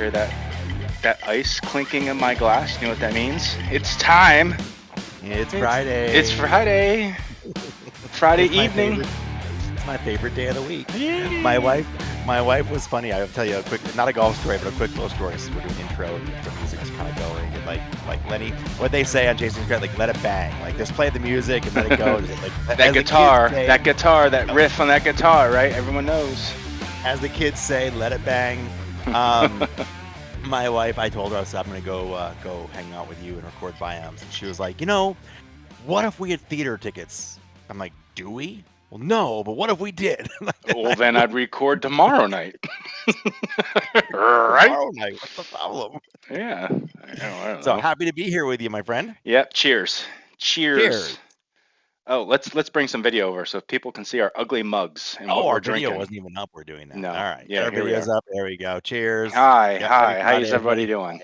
hear that ice clinking in my glass? You know what that means? It's time. It's Friday. It's Friday. Friday It's my evening. It's my favorite day of the week. Yeah. My wife was funny. I'll tell you a quick, not a golf story, but a quick little story. So we're doing intro, and the intro music is kind of going, and like Lenny, what they say on Jason's Credit, like let it bang, like just play the music and let it go. Like, that guitar, that riff on that guitar, right? Everyone knows. As the kids say, let it bang. My wife, I told her I'm going to go hang out with you and record Biomes, and she was like, what if we had theater tickets? I'm like, do we? Well, no, but what if we did? Well, then I'd record tomorrow night. Right? Tomorrow night. What's the problem? Yeah. I don't So know. happy to be here with you, my friend. Yep. Cheers. Oh, let's bring some video over so people can see our ugly mugs and what we're our drinking. video wasn't even up. We're doing that. No. All right. Yeah, our video's up. There we go. Cheers. Hi. How's everybody doing?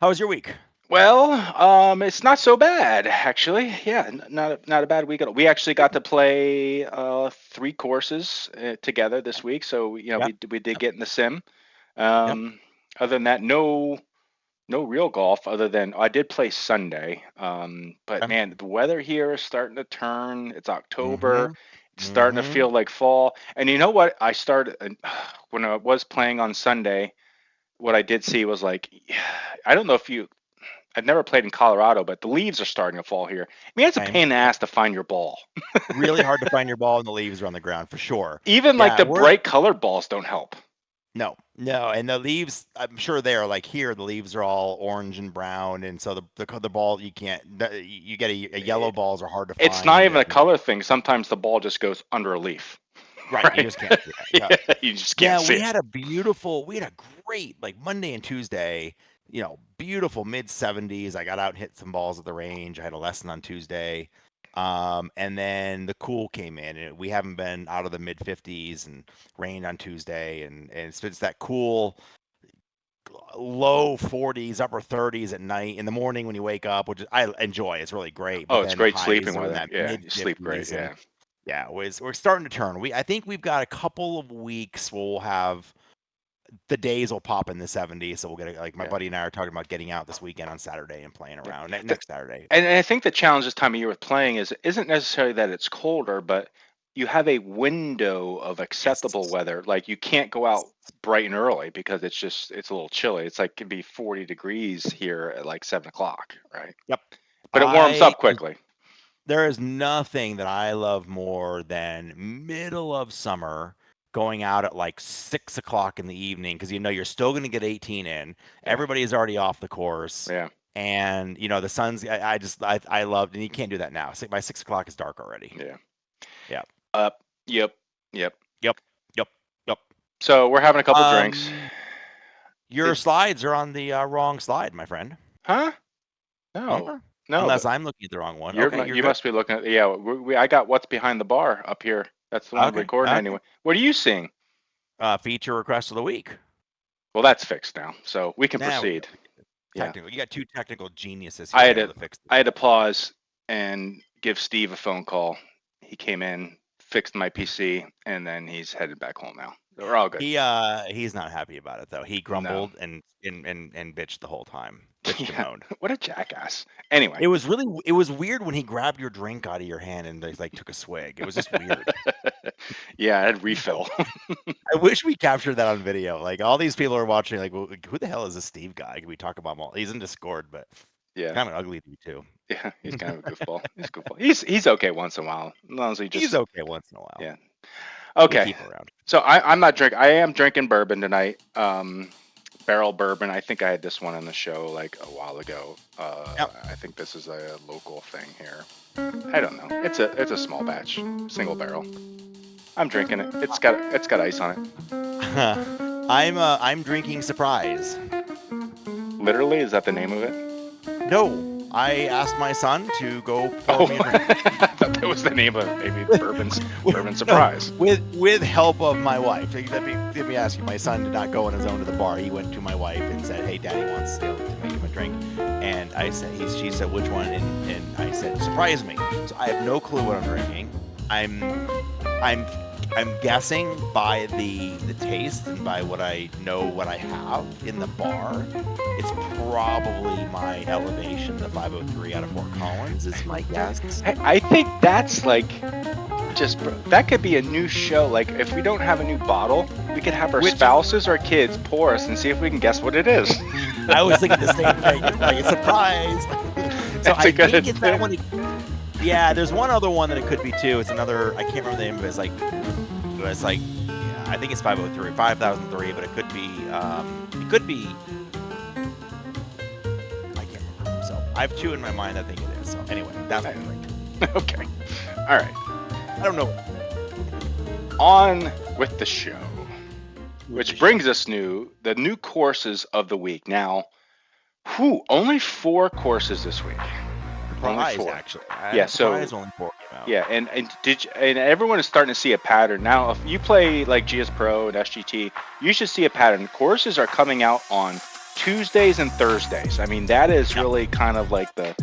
How was your week? Well, it's not so bad actually. Yeah, not a bad week at all. We actually got to play 3 courses together this week, so we did get in the sim. Other than that, no real golf. Other than I did play Sunday. But man, the weather here is starting to turn. It's October. It's starting to feel like fall. And you know what? I started when I was playing on Sunday. What I did see was like, I don't know if I've never played in Colorado, but the leaves are starting to fall here. I mean, it's a pain in the ass to find your ball. Really hard to find your ball, and the leaves are on the ground for sure. Even like the bright colored balls don't help. No, and the leaves, I'm sure they are like here. The leaves are all orange and brown, and so the ball you can't. You get a yellow balls are hard to find. It's not even a color thing. Sometimes the ball just goes under a leaf. Right, you just can't see that. Yeah, you just can't see. We had a great like Monday and Tuesday. Beautiful mid-70s. I got out and hit some balls at the range. I had a lesson on Tuesday. And then the cool came in, and we haven't been out of the mid-50s, and rained on Tuesday, and it's that cool low 40s, upper 30s at night. In the morning when you wake up, which I enjoy. It's really great. Oh, it's great sleeping weather. Yeah, you sleep great. Yeah, we're starting to turn. I think we've got a couple of weeks where we'll have the days will pop in the 70s, so we'll get like my buddy and I are talking about getting out this weekend on Saturday and playing around next Saturday. And I think the challenge this time of year with playing isn't necessarily that it's colder, but you have a window of acceptable weather. Like you can't go out bright and early because it's a little chilly. It's like it can be 40 degrees here at like 7 o'clock, right? Yep. But it warms up quickly. There is nothing that I love more than middle of summer going out at like 6 o'clock in the evening, because you're still going to get 18 in. Everybody is already off the course. Yeah. And the sun's. I loved, and you can't do that now. By 6 o'clock, it's dark already. Yeah. Yep. So we're having a couple drinks. Your slides are on the wrong slide, my friend. Huh? No. Unless I'm looking at the wrong one. You must be looking at. Yeah. I got what's behind the bar up here. That's the one recording anyway. What are you seeing? Feature request of the week. Well, that's fixed now, so we can proceed. Technical. You got 2 technical geniuses here. I had to pause and give Steve a phone call. He came in, fixed my PC, and then he's headed back home now. We're all good. He's not happy about it though. He grumbled and bitched the whole time. Bitched and moaned. What a jackass. Anyway, it was weird when he grabbed your drink out of your hand and like took a swig. It was just weird. Yeah, I had refill. I wish we captured that on video. Like all these people are watching. Like, well, who the hell is this Steve guy? Can we talk about him all? He's in Discord, but kind of ugly dude too. Yeah, he's kind of a goofball. He's okay once in a while. As long as he's okay once in a while. Yeah. Okay. So I'm not drinking. I am drinking bourbon tonight. Barrel bourbon. I think I had this one on the show like a while ago. I think this is a local thing here. I don't know. It's a small batch, single barrel. I'm drinking it. It's got ice on it. I'm drinking Surprise. Literally, is that the name of it? No. I asked my son to go pour me a drink. I thought that was the name of it. Maybe Bourbon Surprise. No, with help of my wife. Let me ask you. My son did not go on his own to the bar. He went to my wife and said, "Hey, Daddy wants to make him a drink." And I said, she said, "Which one?" And I said, "Surprise me." So I have no clue what I'm drinking. I'm I'm guessing by the taste and by what I know what I have in the bar, it's probably my Elevation, the 503 out of Fort Collins is my guess. I think that's like that could be a new show. Like if we don't have a new bottle, we could have our spouses or kids pour us and see if we can guess what it is. I was thinking the same thing. It's like a surprise. So I think it's that one. Yeah, there's one other one that it could be too. It's another. I can't remember the name of it. It's like yeah, I think it's 503, 5003, but it could be. It could be. I can't remember. So I have two in my mind. I think it is. So anyway, that's my drink. Okay. All right. I don't know. On with the show, which brings us the new courses of the week. Now, only 4 courses this week. Only 4, actually. So only 4 came out. Yeah, and everyone is starting to see a pattern now. If you play like GS Pro and SGT, you should see a pattern. Courses are coming out on Tuesdays and Thursdays. I mean, that is really kind of like the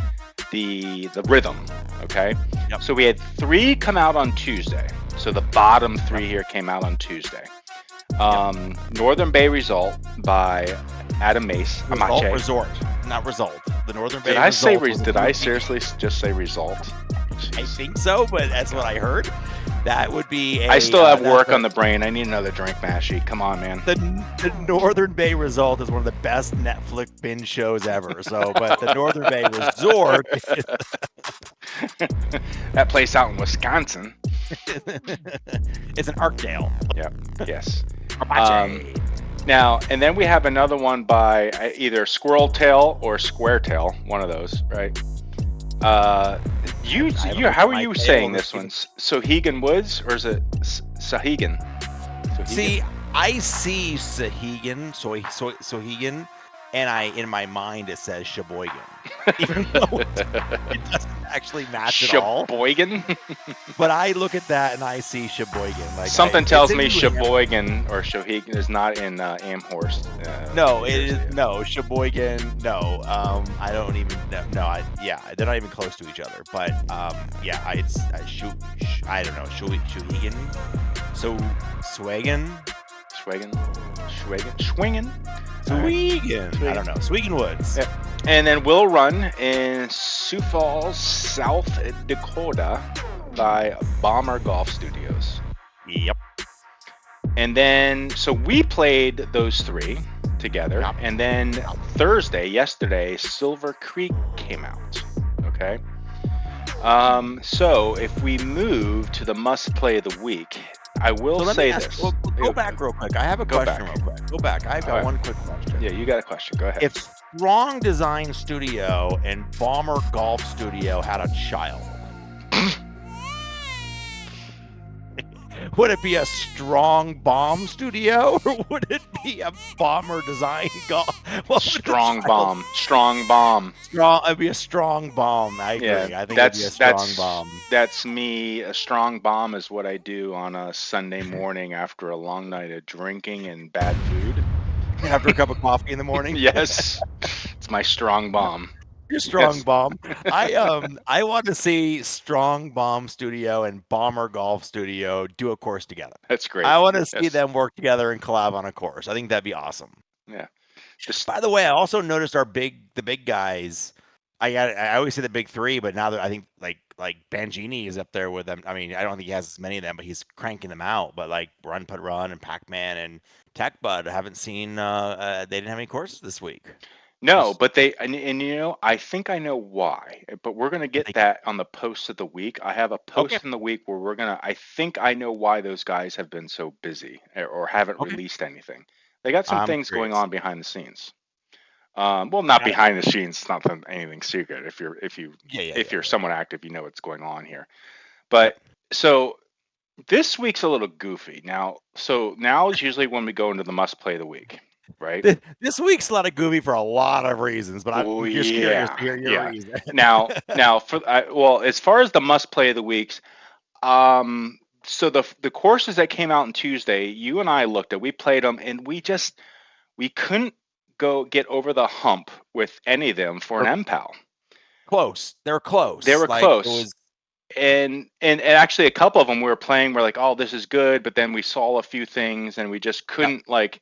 rhythm. Okay. Yep. So we had 3 come out on Tuesday. So the bottom 3 here came out on Tuesday. Northern Bay Result by Adam Mace. Resort, not Result. The Northern Bay. Did I seriously just say Result? I think so, but that's what I heard. That would be I still have work on the brain. I need another drink, Mashy. Come on, man. The Northern Bay Result is one of the best Netflix binge shows ever. So, but the Northern Bay Resort that place out in Wisconsin. It's an Arkdale. Yep. Yes. Now, and then we have another one by either Squirrel Tail or Square Tail, one of those, right? How are you saying this one? Sohegan Woods, or is it Sahegan? See, I see Sohegan, and in my mind it says Sheboygan, even though it doesn't actually match at all. Sheboygan? But I look at that and I see Sheboygan. Like something tells me Sheboygan or Sheboygan is not in Amherst. No, it is no Sheboygan. No, I don't even know. No, they're not even close to each other. But I don't know. Sheboygan. So Swagan. Swinging. I don't know. Swegan Woods. Yep. And then we'll run in Sioux Falls, South Dakota by Bomber Golf Studios. Yep. And then, so we played those 3 together. Yep. And then yesterday, Silver Creek came out. Okay. So if we move to the must play of the week, I will say this. Go back real quick. I have a question real quick. Go back. I've got one quick question. Yeah, you got a question. Go ahead. If Strong Design Studio and Bomber Golf Studio had a child, would it be a Strong Bomb Studio or would it be a Bomber Design Golf? Strong Bomb. Strong Bomb. It'd be a Strong Bomb. I agree. Yeah, I think it'd be a Strong Bomb. That's me. A Strong Bomb is what I do on a Sunday morning after a long night of drinking and bad food. After a cup of coffee in the morning? Yes. It's my Strong Bomb. Your Strong Bomb. I want to see Strong Bomb Studio and Bomber Golf Studio do a course together. That's great. I want to see them work together and collab on a course. I think that'd be awesome. Yeah. By the way, I also noticed the big guys. I always say the big 3, but now I think like Bangini is up there with them. I mean, I don't think he has as many of them, but he's cranking them out. But like Run Put Run and Pac-Man and Tech Bud, I haven't seen. They didn't have any courses this week. No, but I think I know why. But we're gonna get that on the post of the week. I have a post in the week where I think I know why those guys have been so busy or haven't released anything. They got some things going on behind the scenes. Well, not behind the scenes. It's not anything secret. If you're somewhat active, you know what's going on here. But so this week's a little goofy. Now is usually when we go into the must play of the week, right? This week's a lot of goofy for a lot of reasons, but I'm just curious to hear your reason. now as far as the must play of the weeks, so the courses that came out on Tuesday, you and I looked at, we played them, and we couldn't get over the hump with any of them for an MPOW. Close. They were close. They were close. and actually a couple of them we were playing, we're like, oh, this is good, but then we saw a few things and we just Yep. couldn't like,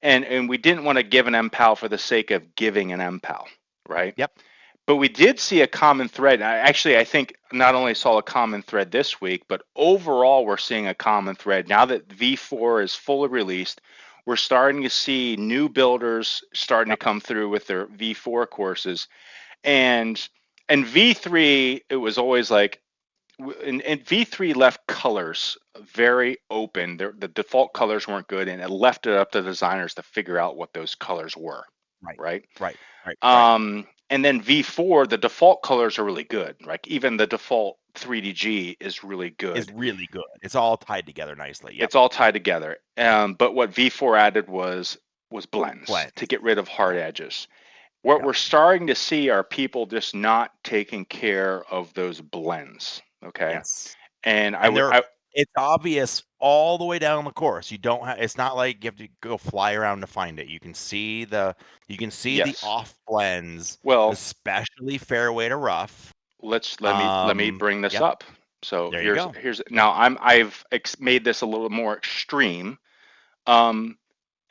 and we didn't want to give an MPOW for the sake of giving an MPOW, right? Yep. But we did see a common thread. I think not only saw a common thread this week, but overall we're seeing a common thread. Now that V4 is fully released, we're starting to see new builders starting to Yep. come through with their V4 courses. And and V3, it was always like, and V3 left colors very open. The default colors weren't good, and it left it up to designers to figure out what those colors were, Right. right? Right. Right. Right. And then V4, the default colors are really good. Like even the default 3DG is really Is good. really good. It's all tied together nicely. Yep. It's all tied together. But what V4 added was blends to Blends. get rid of hard Yep. edges. What Yep. we're starting to see are people just not taking care of those blends. Okay. Yes. And And it's obvious all the way down the course. You don't have. It's not like you have to go fly around to find it. You can see the yes. off blends, Well, especially fairway to rough. let me bring this Yep. up. So There you go. here's Yep. now I've made this a little more extreme. Um,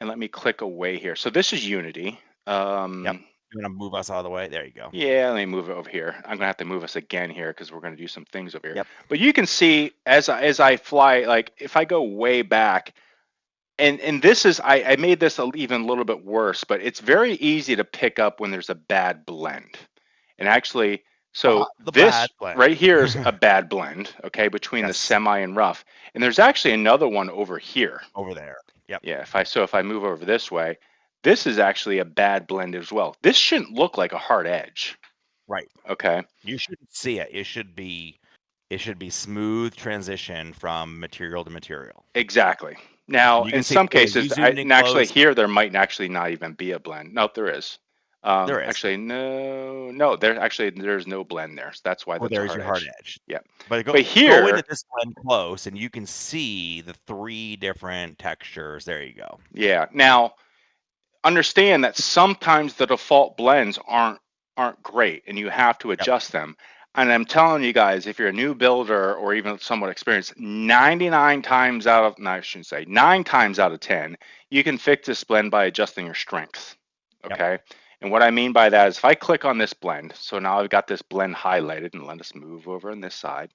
and let me click away here. So this is Unity. Yep. You want to move us out of the way? There you go. Yeah, let me move it over here. I'm gonna have to move us again here because we're gonna do some things over here. Yep. But you can see as I fly, like if I go way back, and this is I made this even a little bit worse, but it's very easy to pick up when there's a bad blend. And actually, so The this bad blend. right here is a bad blend, okay, between the Yes. semi and rough. And there's actually another one over here. Over there. Yep. Yeah, if I move over this way, this is actually a bad blend as well. This shouldn't look like a hard edge. Right. Okay. You shouldn't see it. It should be smooth transition from material to material. Exactly. Now, And you in can see some too, as you cases, zoomed in and actually close, here there might actually not even be a blend. No, there is. there is. Actually, no, there's no blend there. So that's why Oh, that's a there's hard your hard edge. edge. Yeah. But But go into here, this blend close and you can see the 3 different textures. There you go. yeah. Now, understand that sometimes the default blends aren't great and you have to Yep. adjust them. And I'm telling you guys, if you're a new builder or even somewhat experienced, 99 times out of, no, I shouldn't say, 9 times out of 10, you can fix this blend by adjusting your strength. Yep. Okay. And what I mean by that is if I click on this blend, so now I've got this blend highlighted, and let us move over on this side.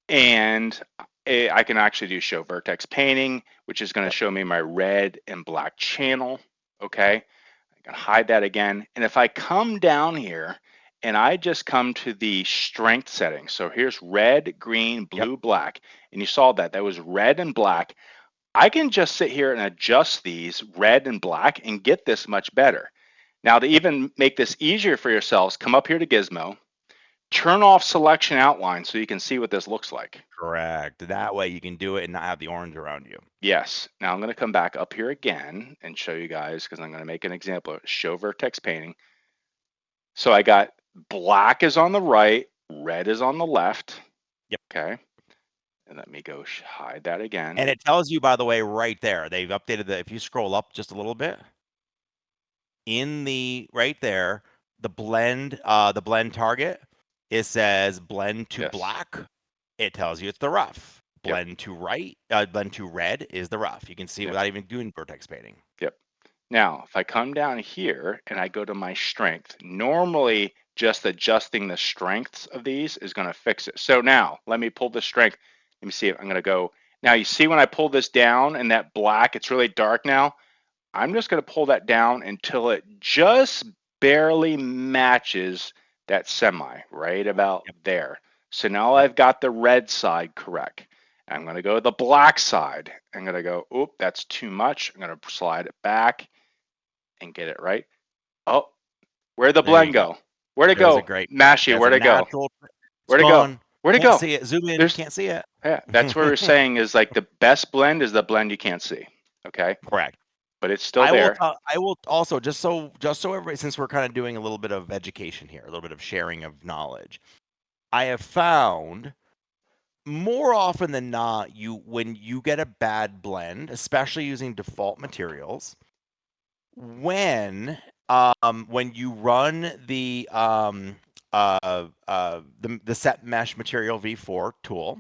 And I can actually do show vertex painting, which is going to Yep. show me my red and black channel. Okay. I can hide that again. And if I come down here and I just come to the strength settings, so here's red, green, Yep. blue, black, and you saw that was red and black. I can just sit here and adjust these red and black and get this much better. Now, to Yep. even make this easier for yourselves, come up here to Gizmo, turn off selection outline so you can see what this looks like. Correct. That way you can do it and not have the orange around you. Yes. Now I'm going to come back up here again and show you guys because I'm going to make an example of show vertex painting. So I got black is on the right, red is on the left. Yep. Okay. And let me go hide that again. And it tells you, by the way, right there, they've updated if you scroll up just a little bit, in the right there, the blend target, it says blend to Yes. black. It tells you it's the rough. Yep. Blend to red is the rough. You can see it Yep. without even doing vertex painting. Yep. Now, if I come down here and I go to my strength, normally just adjusting the strengths of these is going to fix it. So now let me pull the strength. Let me see if I'm going to go. Now you see when I pull this down and that black, it's really dark now. I'm just going to pull that down until it just barely matches that semi right about Yep. there. So now Yep. I've got the red side correct. I'm going to go to the black side. I'm going to go, oop, that's too much. I'm going to slide it back and get it right. Oh, where'd the There you blend go. go? Where'd it There's a go? great. Mashy, There's where'd a it go? natural. It's Where'd it go? gone. Where'd it Can't go? see it. Zoom in. There's, Can't see it. yeah, that's what we're saying is like the best blend is the blend you can't see. Okay. Correct. But it's still there. I will also just so everybody, since we're kind of doing a little bit of education here, a little bit of sharing of knowledge. I have found more often than not, when you get a bad blend, especially using default materials, when you run the the set mesh material V4 tool,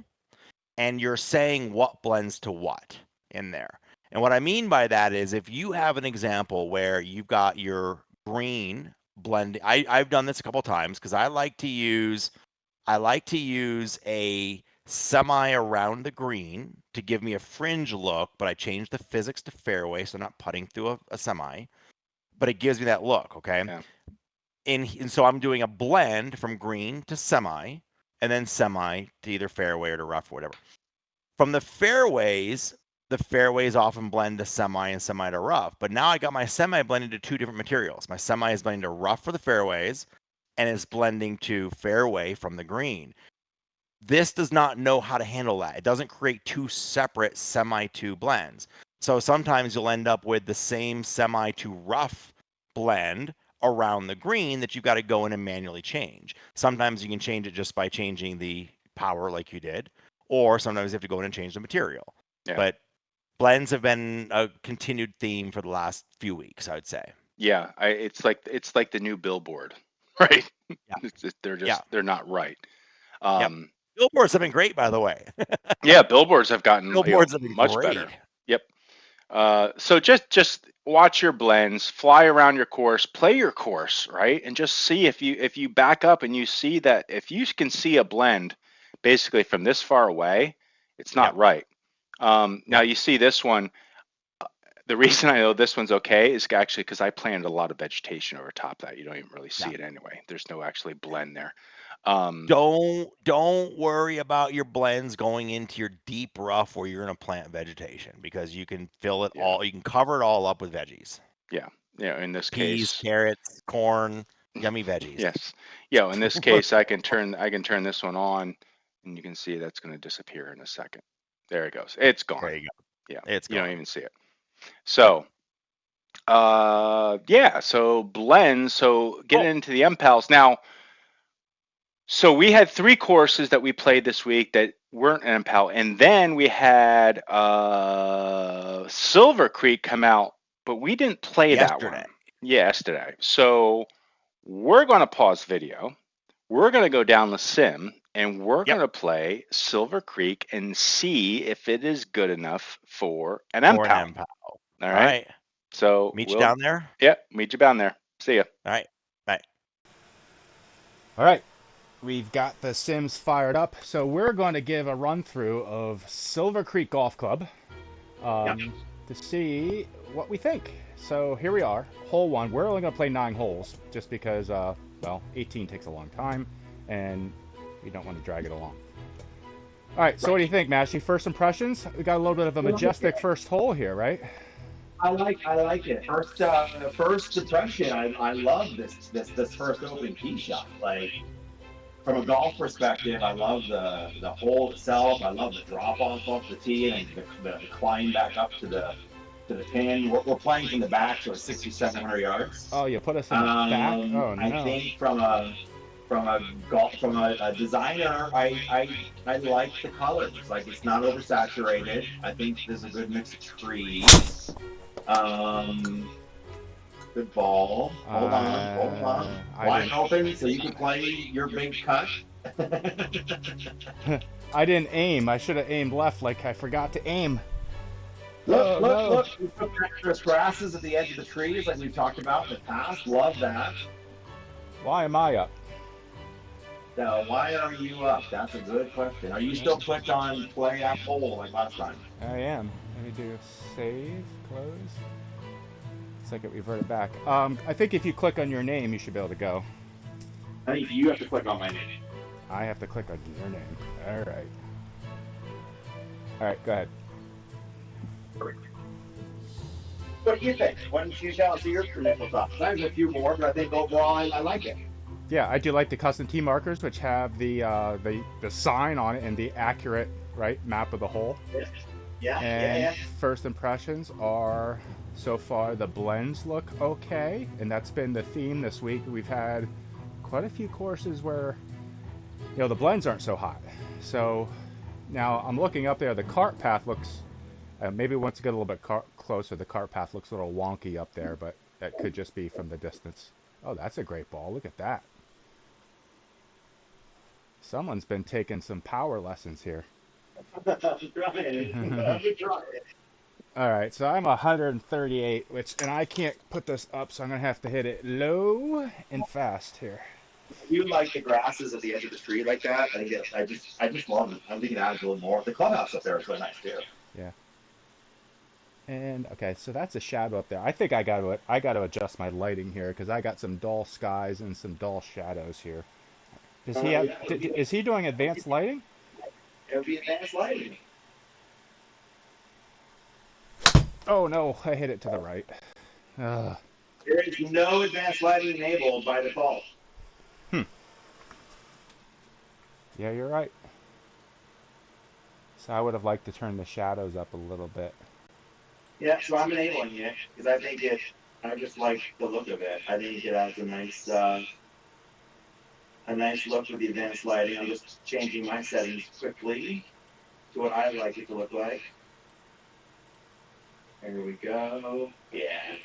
and you're saying what blends to what in there. And what I mean by that is if you have an example where you've got your green blend, I've done this a couple times because I like to use a semi around the green to give me a fringe look, but I change the physics to fairway, so I'm not putting through a semi, but it gives me that look, okay? Yeah. And so I'm doing a blend from green to semi, and then semi to either fairway or to rough or whatever. From the fairways often blend to semi and semi to rough, but now I got my semi blended to two different materials. My semi is blending to rough for the fairways, and it's blending to fairway from the green. This does not know how to handle that. It doesn't create two separate semi to blends. So sometimes you'll end up with the same semi to rough blend around the green that you've got to go in and manually change. Sometimes you can change it just by changing the power like you did, or sometimes you have to go in and change the material. Yeah. But blends have been a continued theme for the last few weeks, I would say. Yeah. It's like the new billboard, right? Yeah. Yeah. They're not right. Yep. Um, Billboards have been great, by the way. yeah, billboards have gotten, Billboards have been much better. great. Yep. So just watch your blends, fly around your course, play your course, right? And just see if you back up and you see that if you can see a blend basically from this far away, it's not Yep. right. Now Yep. you see this one. The reason I know this one's okay is actually because I planted a lot of vegetation over top that. You don't even really see Yeah. it anyway. There's no actually blend there. Don't worry about your blends going into your deep rough where you're gonna plant vegetation because you can fill it Yeah, all. You can cover it all up with veggies, yeah, yeah. In this peas, case, carrots, corn, yummy veggies. yes, yeah. In this case, I can turn this one on, and you can see that's going to disappear in a second. There it goes. It's There gone. you go. Yeah, It's you don't gone. even see it. Yep. So, yeah. So blends. So getting Oh, into the MPALs now. So we had three courses that we played this week that weren't MPAL, and then we had Silver Creek come out, but we didn't play that yesterday. one yesterday. So we're going to pause video. We're going to go down the sim, and we're Yep. going to play Silver Creek and see if it is good enough for an For an MPAL. MPOW. All All right. right. So Meet you down there. yeah, meet you down there. See ya. All right. Bye. All right, we've got the Sims fired up, so we're going to give a run through of Silver Creek Golf Club to see what we think. So here we are, hole one. We're only going to play 9 holes just because, well, 18 takes a long time and we don't want to drag it along. All right, so what do you think, Mashy? First impressions? We got a little bit of a majestic first hole here, right? I like it. First impression. I love this first opening tee shot. Like from a golf perspective, I love the hole itself. I love the drop off the tee and the climb back up to the pin. We're playing from the back, so it's 600 or 700 yards. Oh, you put us in the back? Oh, I no. think from a designer, I like the colors. Like it's not oversaturated. I think there's a good mix of trees. Um, Good ball. Hold on. I Wide didn't. open so you can play your big cut. I didn't aim. I should have aimed left like I forgot to aim. Look, Oh, look, no. look. We put extra grasses at the edge of the trees like we've talked about in the past. Love that. Why am I up? Now, why are you up? That's a good question. Are you still clicked on play at hole like last time? I am. Let me do save, close. Looks like it reverted back. I think if you click on your name, you should be able to go. I think you have to click on my name. I have to click on your name. All right. All right, go ahead. What do you think? Why don't you tell us your initial thoughts? I have a few more, but I think overall I like it. Yeah, I do like the custom tee markers, which have the sign on it and the accurate right map of the hole. And Yeah. first impressions are so far the blends look okay, and that's been the theme this week. We've had quite a few courses where the blends aren't so hot. So now I'm looking up there. The cart path looks maybe once you get a little bit closer, the cart path looks a little wonky up there, but that could just be from the distance. Oh, that's a great ball. Look at that. Someone's been taking some power lessons here. I'm trying. I'm trying. All right, so I'm 138, and I can't put this up, so I'm gonna have to hit it low and fast here. You like the grasses at the edge of the street like that? I think I just love it. I think it adds a little more. The clubhouse up there is really nice too. Yeah. And okay, so that's a shadow up there. I think I got to adjust my lighting here because I got some dull skies and some dull shadows here. Does he have? Yeah, Is he doing advanced lighting? it would be advanced lighting. Oh no, I hit it to the right. Ugh. There is no advanced lighting enabled by default. Yeah, you're right. So I would have liked to turn the shadows up a little bit. Yeah, so I'm enabling it because I think I just like the look of it. I think it adds a nice look with the advanced lighting. I'm just changing my settings quickly to what I like it to look like. There we go. Yeah.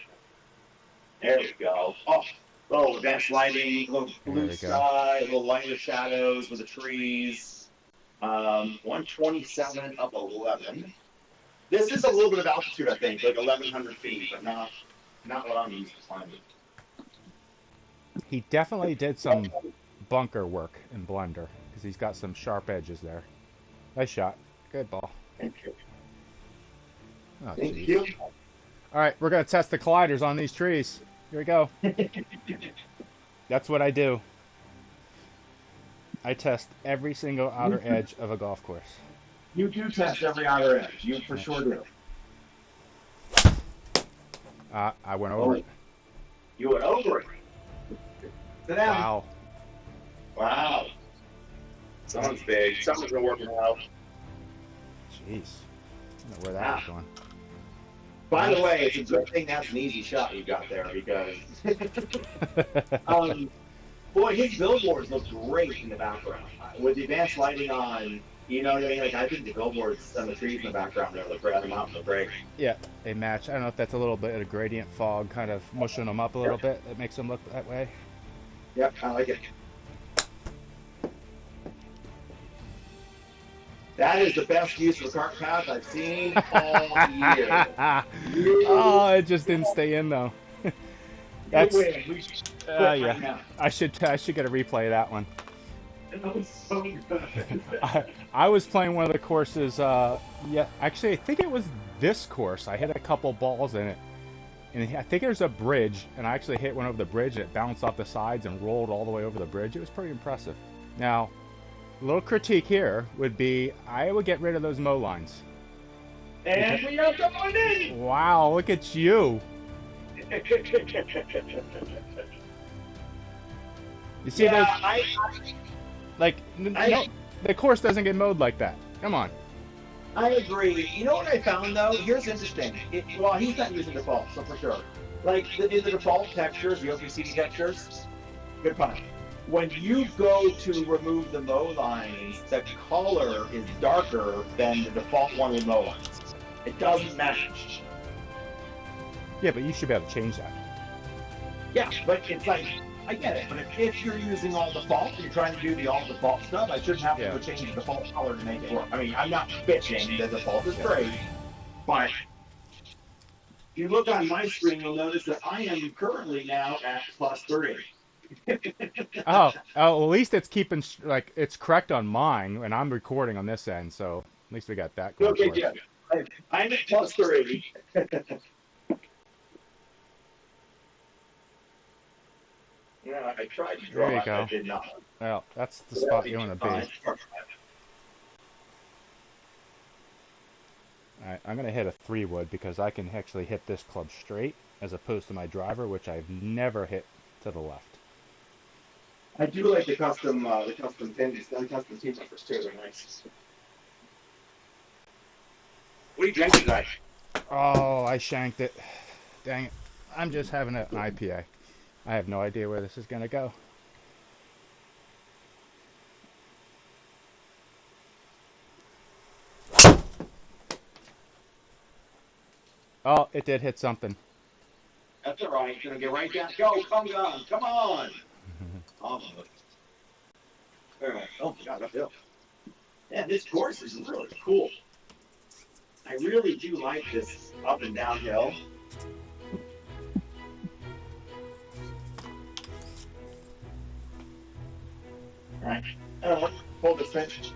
There we go. Oh, little advanced lighting, little blue sky, little lighter shadows with the trees. 127 up 11. This is a little bit of altitude, I think, like 1,100 feet, but not what I'm used to climbing. He definitely did some bunker work in Blender because he's got some sharp edges there. Nice shot. Good ball. Thank you. Oh, Thank you. All right, we're going to test the colliders on these trees. Here we go. That's what I do. I test every single outer edge of a golf course. You do test every outer edge. You for sure do. I went over it. You went over it. Sit down. Wow. Wow. Someone's big. Someone's been working out. Jeez. I don't know where that was going. By the way, it's a good thing that's an easy shot you got there because boy, his billboards look great in the background. With the advanced lighting on, you know what I mean? Like I think the billboards and the trees in the background there look great. The mountains look great. Yeah, they match. I don't know if that's a little bit of gradient fog kind of mushing them up a little bit that makes them look that way. Yep, I like it. That is the best use of a cart path I've seen all year. Oh, it just didn't stay in though. That's yeah. Right I should get a replay of that one. that was so good. I was playing one of the courses. Yeah, actually, I think it was this course. I hit a couple balls in it, and I think there's a bridge, and I actually hit one over the bridge, and it bounced off the sides and rolled all the way over the bridge. It was pretty impressive. Now, a little critique here would be I would get rid of those mow lines. And we are going in! Wow, look at you. You see those? Like, no, the course doesn't get mowed like that. Come on. I agree. You know what I found though? Here's interesting. Well, he's not using default, so for sure. Like in the default textures, the OPCD textures, good pun. When you go to remove the mow lines, the color is darker than the default one with mow lines. It doesn't match. Yeah, but you should be able to change that. Yeah, but it's like, I get it. But if you're using all default, you're trying to do the all default stuff, I shouldn't have to go change the default color to make it work. I mean, I'm not bitching. The default is great. But if you look on my screen, you'll notice that I am currently now at +3. Oh, at least it's keeping it's correct on mine, and I'm recording on this end, so at least we got that going. Okay, good. I'm at +3. Yeah, I tried to draw. There you go. I did not. Well, that's the spot you want to be. Alright, I'm going to hit a 3-wood because I can actually hit this club straight as opposed to my driver, which I've never hit to the left. I do like the custom pins, the custom team numbers too. They're nice. What are you drinking tonight? Oh, I shanked it. Dang it. I'm just having an IPA. I have no idea where this is going to go. Oh, it did hit something. That's all right. Gonna get right down. Go, come on, come on. Almost. Oh my God, uphill. Yeah, this course is really cool. I really do like this up and downhill. All right. Hold this pinch.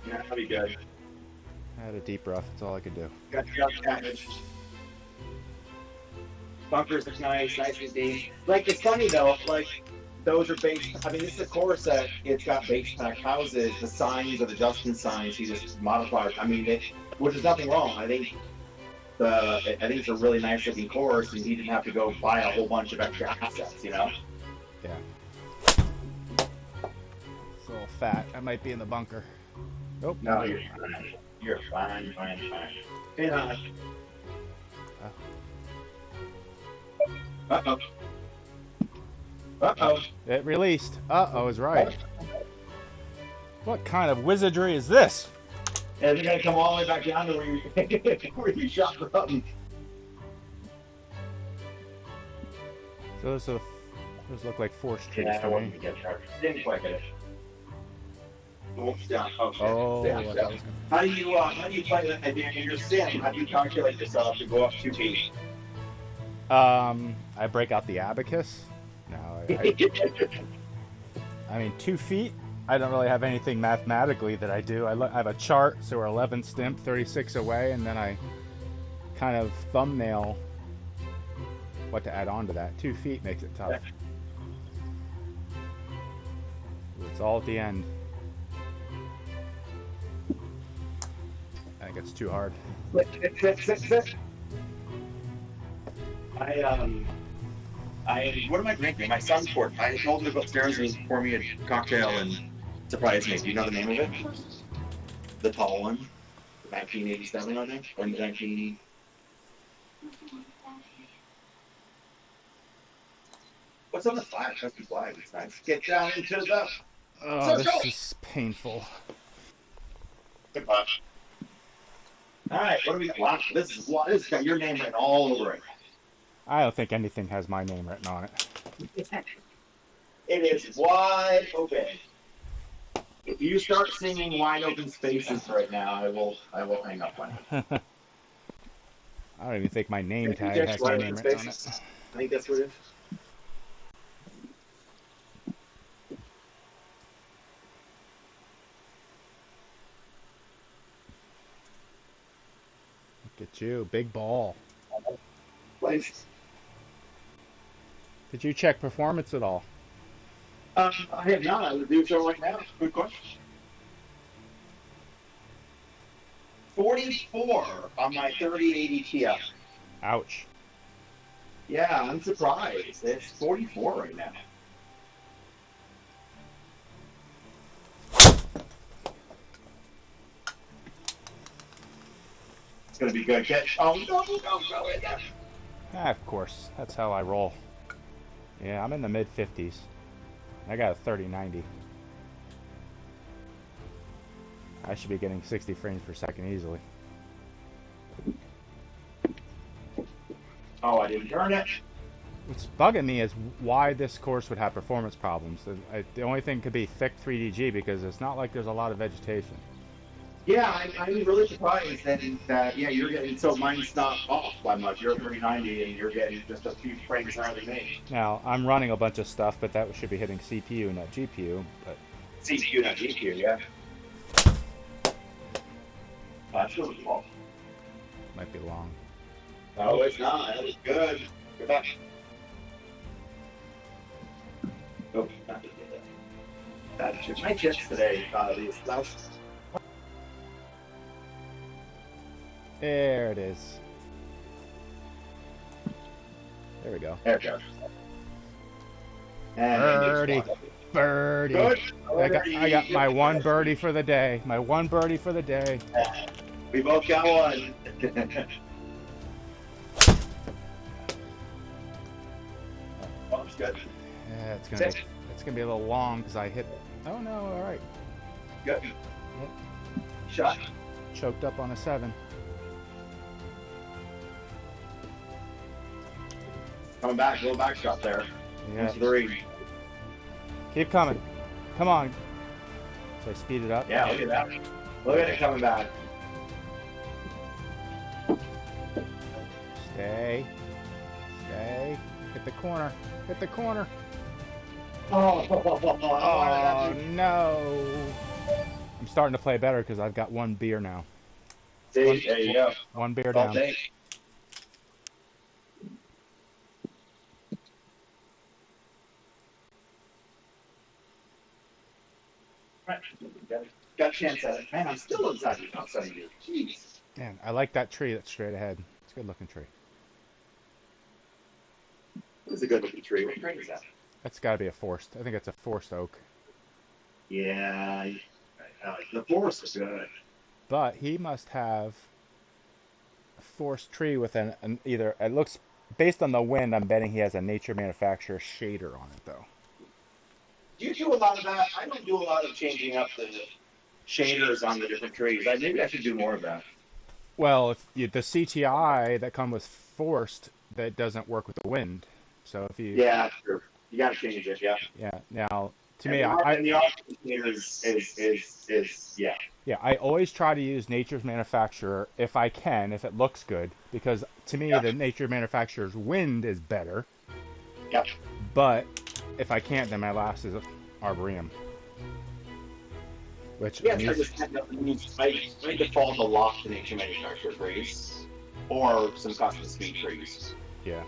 Yeah, that'll be good. I had a deep breath. That's all I could do. Got you up damage. Bunkers look nice and deep. Like, it's funny though, like, those are base. I mean, this is a course that it's got base pack houses. The signs are the Justin signs. He just modified. I mean, which is nothing wrong. I think it's a really nice looking course, and he didn't have to go buy a whole bunch of extra assets, you know? Yeah. It's a little fat. I might be in the bunker. Nope. No, you're fine. You're fine. Hey, Uh-oh. Uh-oh. It released. Uh-oh is right. What kind of wizardry is this? And they're gonna come all the way back down to where you shot from. So those look like forest trees Yeah, I to wasn't me. gonna get charged. Didn't quite get it. Oops, down. Okay. Oh, Down, I down. thought it was How do you play that in your sim? How do you calculate yourself to go up 2 feet? I break out the abacus. No, I mean 2 feet. I don't really have anything mathematically that I do. I have a chart, so we're 11 stimp, 36 away, and then I kind of thumbnail what to add on to that. 2 feet makes it tough. It's all at the end. I think it's too hard. Sit. What am I drinking? My son's poured. I told him to go upstairs and pour me a cocktail and surprise me. Do you know the name of it? The tall one? 1987, I think? Or 19... What's on the flag? Trusty flag. It's nice. Get down into the... Oh, this is painful. Goodbye. All right, what do we got? Wow, this has got your name written all over it. I don't think anything has my name written on it. It is wide open. If you start singing "Wide Open Spaces" right now, I will hang up on you. I don't even think my name tag has my name written on it. I think that's what it is. Look at you, big ball. Place. Did you check performance at all? I have not. I would do so right now. Good question. 44 on my 3080 Ti. Ouch. Yeah, I'm surprised. It's 44 right now. It's gonna be good catch. Oh no, go in there. Ah, of course. That's how I roll. Yeah, I'm in the mid-50s. I got a 3090. I should be getting 60 frames per second easily. Oh, I didn't turn it. What's bugging me is why this course would have performance problems. The only thing could be thick 3DG because it's not like there's a lot of vegetation. Yeah, I'm really surprised that yeah, you're getting, so mine's not off by much. You're at 390 and you're getting just a few frames higher than me. Now, I'm running a bunch of stuff, but that should be hitting CPU, not GPU. But CPU, not GPU, yeah. That's really cool. Might be long. No, it's not. That was good. Good back. Oh, not to get that. That's my chips today. These stuff. There it is. There we go. There it goes. Birdie. Birdie. Good. I got my one birdie for the day. My one birdie for the day. We both got one. Oh, it's good. Yeah, it's gonna be a little long because I hit. Oh no! All right. Good. Yep. Shot. Choked up on a 7. Coming back, little back shot there. Yeah. 3. Keep coming. Come on. Should I speed it up? Yeah, look at that. Look at it coming back. Stay. Stay. Hit the corner. Hit the corner. Oh, Oh, no. I'm starting to play better because I've got 1 beer now. See, there you go. 1 beer All down. day. Right. Got a chance at it. Man, I'm still outside of you. Jeez. Man, I like that tree that's straight ahead. It's a good looking tree. It's a good looking tree. What tree is that? That's got to be a forest. I think it's a forest oak. Yeah, the forest is good. But he must have a forest tree with an either, it looks, based on the wind, I'm betting he has a nature manufacturer shader on it, though. Do you do a lot of that? I don't do a lot of changing up the shaders on the different trees. Maybe I should do more of that. Well, if you, the CTI that come with forest, that doesn't work with the wind. So if you... Yeah, sure. You got to change it, yeah. Yeah, now, to me, and the option is, yeah. Yeah, I always try to use nature's manufacturer if I can, if it looks good, because to me, the nature manufacturer's wind is better. Yep. But if I can't, then my last is Arboretum. Which I default a lot to nature manufacturer trees or some custom speed trees. Yeah.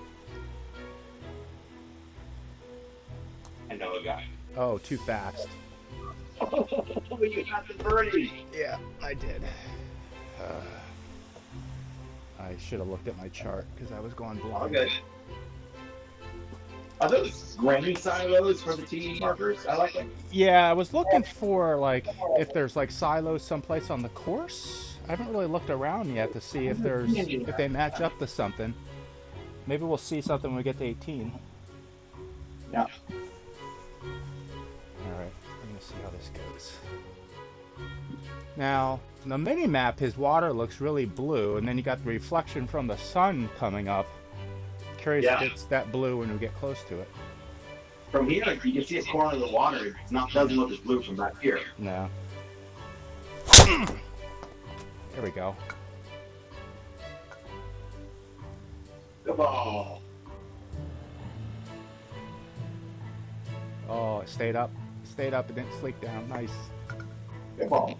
I know a guy. Oh, too fast. Oh, you got the birdie. Yeah, I did. I should have looked at my chart because I was going blind. All good. Are those grain silos for the tee markers? I like them. Yeah, I was looking for, like, if there's, like, silos someplace on the course. I haven't really looked around yet to see if they match up to something. Maybe we'll see something when we get to 18. Yeah. Alright, I'm going to see how this goes. Now, in the mini-map, his water looks really blue, and then you got the reflection from the sun coming up. Curious if it's that blue when we get close to it. From here, you can see a corner of the water. It's not doesn't look as blue from back here. No. There we go. Good ball. Oh, it stayed up. Stayed up. It didn't sleep down. Nice. Good ball.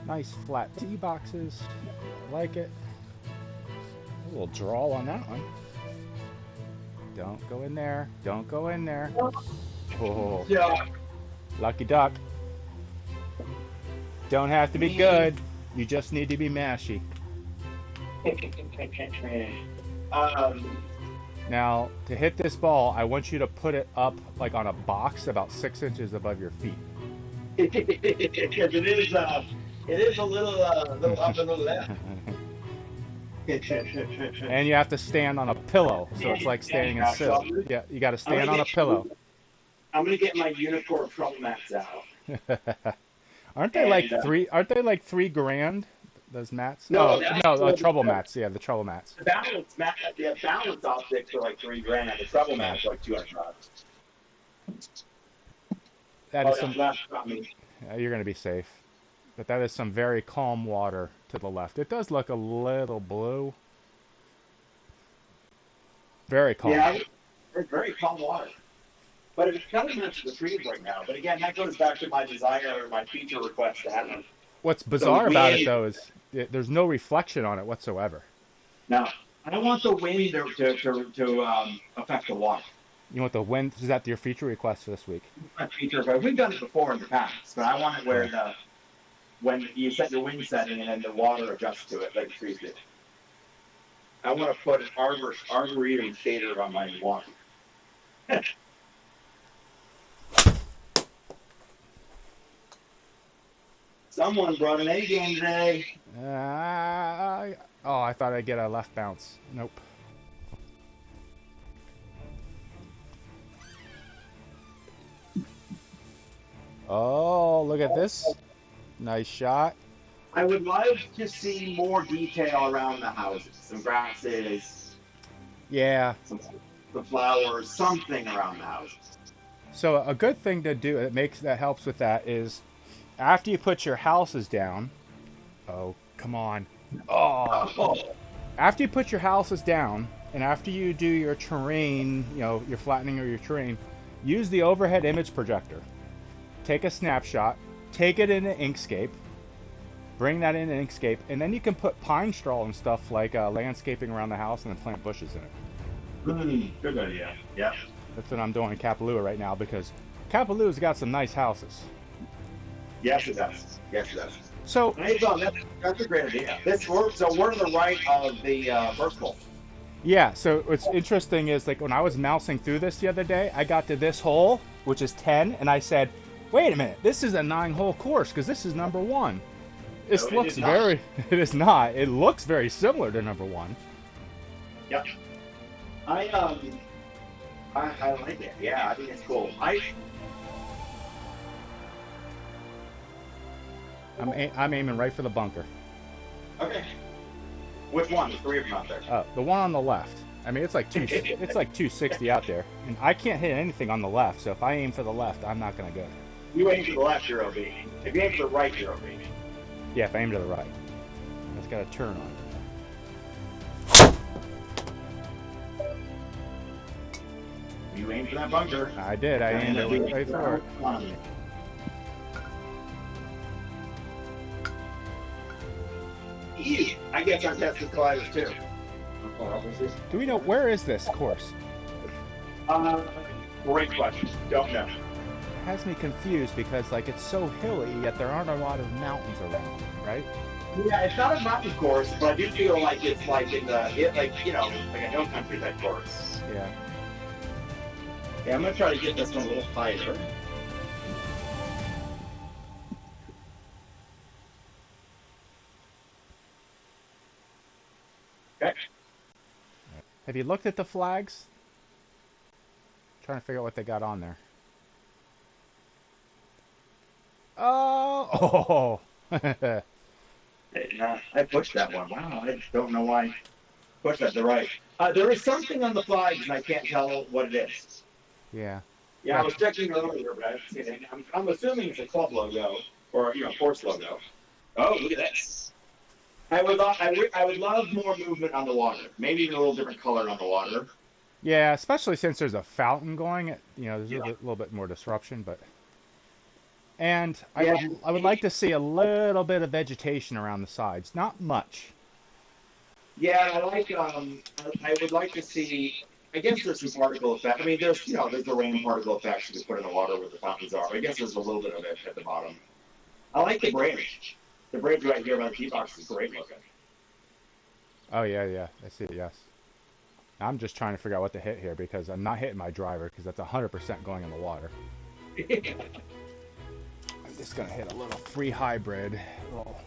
Nice flat tee boxes. I like it. A little draw on that one. Don't go in there. Don't go in there. Oh. Yeah. Lucky duck. Don't have to be good. You just need to be mashy. Now, to hit this ball, I want you to put it up like on a box about 6 inches above your feet. Because it is a little up and a little left. And you have to stand on a pillow, so it's like standing in sill. Yeah, you got to stand on a pillow. I'm gonna get my unicorn trouble mats out. Aren't they like $3,000? Those mats? No, trouble mats. Yeah, the trouble mats. The balance optics are like $3,000. The trouble mats are like $200. That is some. You're gonna be safe, but that is some very calm water to the left. It does look a little blue. Very calm. Yeah, it's very calm water. But it's kind of matches the trees right now. But again, that goes back to my desire or my feature request to have them. What's bizarre about it, though, is there's no reflection on it whatsoever. No. I don't want the wind to affect the water. You want the wind? Is that your feature request for this week? My feature, but we've done it before in the past. But I want it where when you set your wind setting and then the water adjusts to it like the trees do. I want to put an arboretum shader on my water. Someone brought an A game today. I thought I'd get a left bounce. Nope. Oh, look at this. Nice shot. I would love to see more detail around the houses. Some grasses. Yeah. the flowers, something around the house. So a good thing to do that helps with that is after you put your houses down. Oh, come on. Oh. Oh, After you put your houses down and after you do your terrain, your flattening or your terrain, use the overhead image projector. Take a snapshot, take it into Inkscape, bring that into Inkscape, and then you can put pine straw and stuff like landscaping around the house and then plant bushes in it. good idea. Yeah. That's what I'm doing in Kapalua right now because Kapalua's got some nice houses. Yes, it does. Yes, it does. So that's a great idea. We're to the right of the first bowl. yeah, so what's interesting is like when I was mousing through this the other day, I got to this hole, which is 10, and I said, wait a minute, this is a 9-hole course because this is number 1. This No, looks very, it is not. It looks very similar to number 1. Yep. I like it. Yeah, I think it's cool. I'm aiming right for the bunker. Okay. Which one? There's 3 of them out there. The one on the left. I mean, it's like 260 out there, and I can't hit anything on the left. So if I aim for the left, I'm not gonna go. You aim to the left, you're OB. If you aim to the right, you're OB. Yeah, if I aim to the right, it's got a turn on. You aim for that bunker. I did. I aimed it right for it. I guess I'm testing colliders too. Do we know where is this course? Great question. Don't know. It has me confused because like it's so hilly, yet there aren't a lot of mountains around, right? Yeah, it's not a mountain course, but I do feel like it's like like a hill country type course. Yeah. Yeah, I'm gonna try to get this one a little higher. Okay. Have you looked at the flags? Trying to figure out what they got on there. Oh! I pushed that one. Wow, I don't know why I pushed that to the right. There is something on the flags, and I can't tell what it is. Yeah. Yeah, I was checking earlier, but I haven't seen it. I'm assuming it's a club logo or course logo. Oh, look at this! I would love more movement on the water. Maybe even a little different color on the water. Yeah, especially since there's a fountain going. There's a little bit more disruption, but. And I would like to see a little bit of vegetation around the sides, not much. Yeah, I would like to see. I guess there's some particle effect. I mean, there's the rain particle effects you can put in the water where the fountains are. I guess there's a little bit of it at the bottom. I like the bridge. The bridge right here by the tee box is great looking. Oh yeah, I see it. Yes. I'm just trying to figure out what to hit here because I'm not hitting my driver because that's 100% going in the water. I'm just gonna hit a little free hybrid, little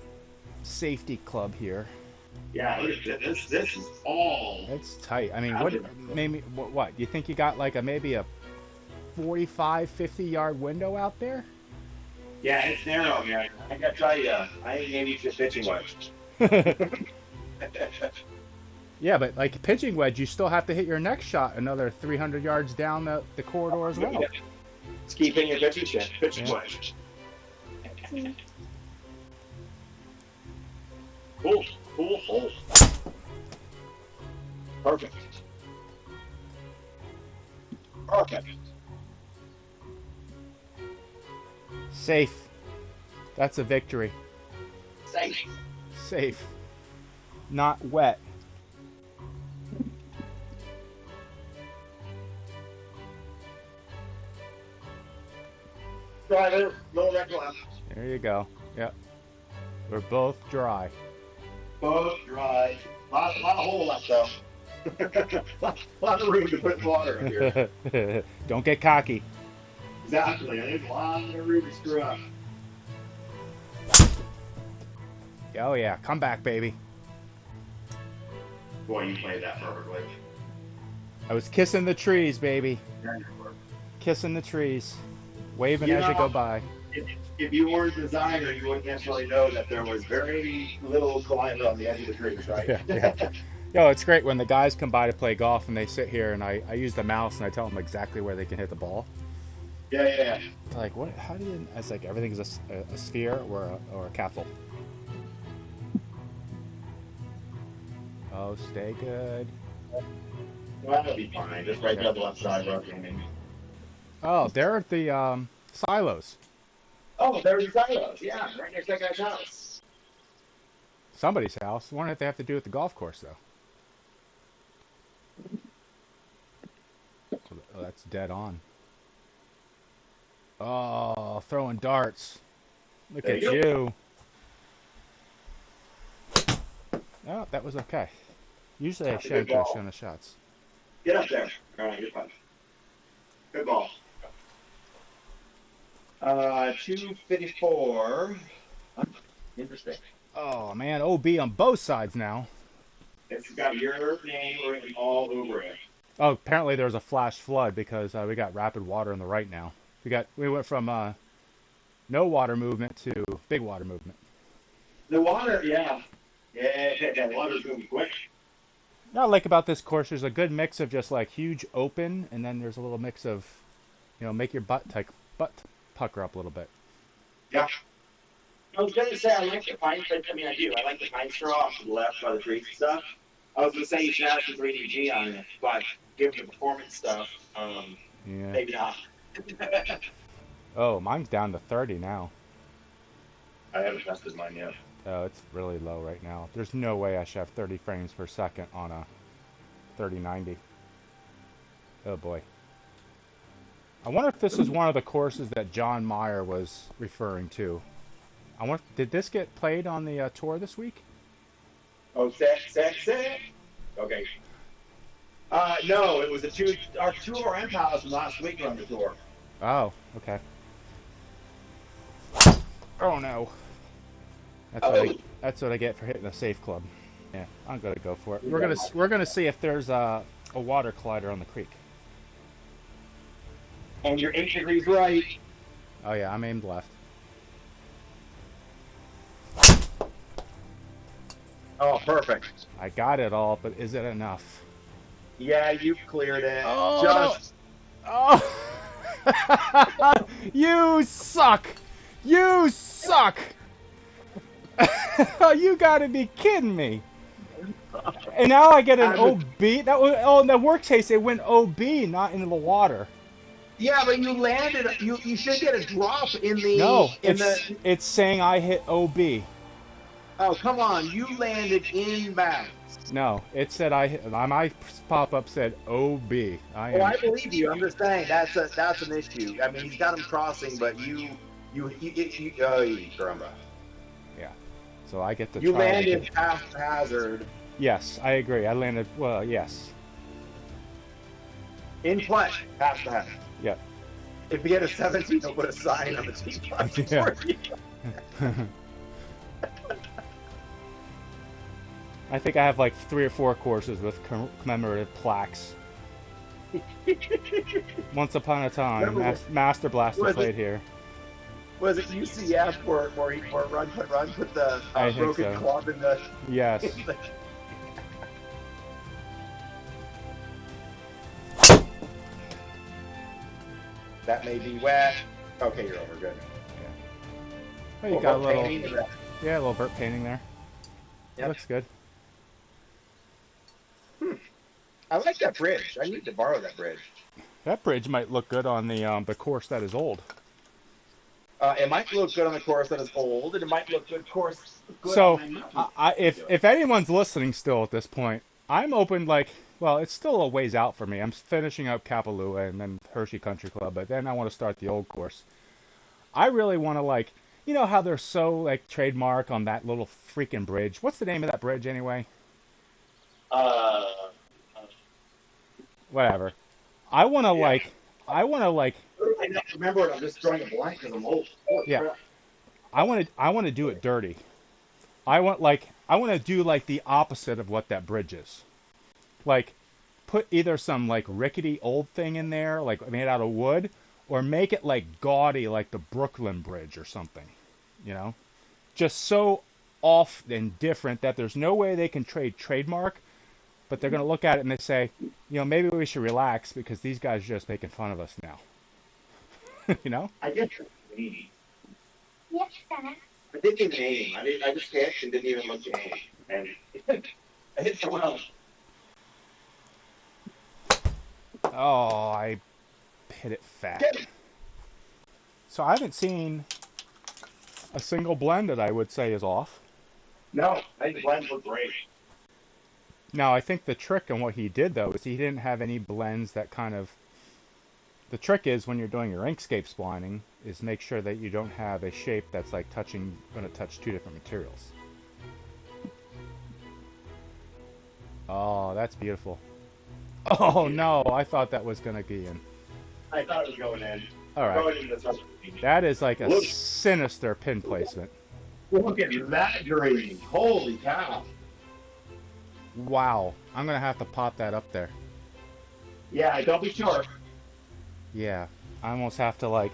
safety club here. Yeah, this is all. It's tight. I mean, what? You think you got like maybe a 45, 50-yard window out there? Yeah, it's narrow, man. I gotta tell you, I ain't maybe just pitching wedge. Yeah, but like pitching wedge, you still have to hit your next shot another 300 yards down the corridor as well. Just keep hitting your pitching wedge. Cool hole. Perfect. Safe. That's a victory. Safe. Not wet. Driver, no red left. There you go. Yep. We're both dry. Both dry. Lot of hole left though. lot of room to put water in here. Don't get cocky. Exactly. There's a lot of room to screw up. Oh yeah, come back, baby. Boy, you played that perfectly. I was kissing the trees, baby. Kissing the trees. Waving as you go by. If you weren't a designer, you wouldn't necessarily know that there was very little climber on the edge of the trees, right? Yo, it's great when the guys come by to play golf and they sit here and I use the mouse and I tell them exactly where they can hit the ball. Yeah. They're like, what? How do you? It's like everything's a sphere or a capsule. Oh, stay good. Well, that'll be fine. Just right there on the left side of our gaming. Oh, they're at the silos. Oh, there's the silos. Yeah, right next to that guy's house. Somebody's house. I wonder if they have to do with the golf course though. Oh, that's dead on. Oh, throwing darts. Look There at you you. Oh, that was okay. Usually I That's a show good ball. showing the shots. Get up there. All right, good punch. Good ball. 254. Interesting. Oh man, OB on both sides now. It's got your name written all over it. Oh, apparently there was a flash flood because we got rapid water on the right now. We went from no water movement to big water movement. The water, yeah. Yeah, that water's moving quick. What I like about this course, there's a good mix of just like huge open, and then there's a little mix of, make your butt pucker up a little bit. Yeah. I was gonna say I like the pine, but I mean I do. I like the pine straw off to the left by the trees and stuff. I was gonna say you should add some 3DG on it, but given the performance stuff, Yeah. maybe not. Oh, mine's down to 30 now. I haven't tested mine yet. Oh, it's really low right now. There's no way I should have 30 frames per second on a 3090. Oh boy. I wonder if this is one of the courses that John Mayer was referring to. Did this get played on the tour this week? Oh, set. Okay. No, it was two of our MPOWs from last week were on the tour. Oh, okay. Oh no. That's what I get for hitting a safe club. Yeah, I'm gonna go for it. We're gonna see if there's a water collider on the creek. And you're 8 degrees right. Oh yeah, I'm aimed left. Oh, perfect. I got it all, but is it enough? Yeah, you cleared it. Oh, Just no. Oh! You suck! You suck! You gotta be kidding me! And now I get an OB. In the work case it went OB, not into the water. yeah, but you landed. You should get a drop in the. No, it's saying I hit OB. Oh, come on! You landed inbounds. No, it said my pop-up said OB. I believe you. I'm just saying that's an issue. I mean, he's got him crossing, but you caramba. Yeah. So I get to. You landed past hazard. Yes, I agree. I landed. Well, yes. In play, past the hazard. Yep. If you get a 17, they'll put a sign on the tee box for you. I think I have like 3 or 4 courses with commemorative plaques. Once upon a time, Master Blaster played here. Was it UCF where run put the broken club in the? Yes. That may be wet. Okay, you're over. Good. Yeah. Oh, you got a little. Yeah, a little vert painting there. Yep. Looks good. I like that bridge. I need to borrow that bridge. That bridge might look good on the course that is old. It might look good on the course that is old, and it might look good So, if anyone's listening still at this point, I'm open well, it's still a ways out for me. I'm finishing up Kapalua and then Hershey Country Club, but then I want to start the old course. I really want to you know how they're so trademark on that little freaking bridge. What's the name of that bridge anyway? Whatever. I want to I don't remember it. I'm just drawing a blank because I'm old. Yeah. I want to do it dirty. I want to do the opposite of what that bridge is. Put either some rickety old thing in there, made out of wood, or make it gaudy like the Brooklyn Bridge or something. You know? Just so off and different that there's no way they can trademark, but they're going to look at it and they say, maybe we should relax because these guys are just making fun of us now. I guess that's me. I didn't even aim. I just hit and didn't even look to aim. And I hit someone else. Oh, I hit it fat. So I haven't seen a single blend that I would say is off. No, I think blends look great. Now, I think the trick on what he did, though, is he didn't have any blends that kind of... The trick is, when you're doing your inkscape splining, is make sure that you don't have a shape that's like going to touch two different materials. Oh, that's beautiful. Oh, no, I thought that was going to be in. I thought it was going in. All right. That is like a sinister pin placement. Look at that green. Holy cow. Wow. I'm going to have to pop that up there. Yeah, don't be short. Yeah. I almost have to, like,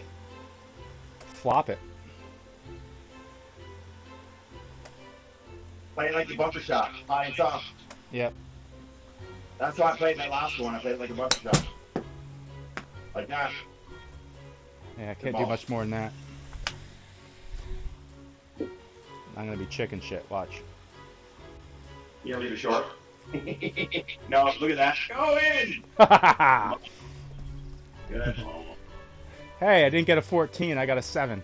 flop it. Play it like a bumper shot. High and soft. Yep. That's why I played that last one. I played it like a bumper shot. Like that. Yeah, I can't do much more than that. I'm going to be chicken shit. Watch. You gonna leave it short? No, look at that. Go in! Good. Hey, I didn't get a 14. I got a 7.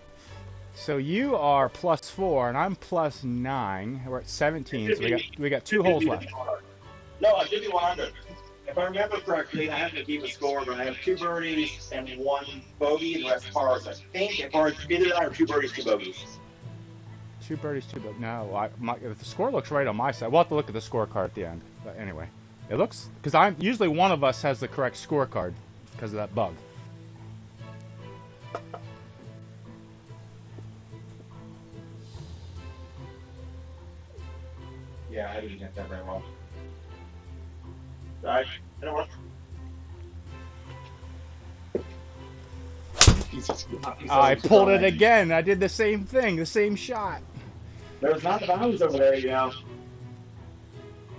So you are +4, and I'm +9. We're at 17, so we got 2 holes left. No, I should be 100. If I remember correctly, I have to keep a score, but I have 2 birdies and 1 bogey, and the rest pars. I think if either that or 2 birdies, 2 bogeys. 2 birdies, 2 bogeys. No, if the score looks right on my side, we'll have to look at the scorecard at the end. But anyway, it looks, because I'm usually one of us has the correct scorecard because of that bug. Yeah, I didn't get that very well. Alright, I don't want. I pulled it again. I did the same thing, the same shot. There's not the bounds over there,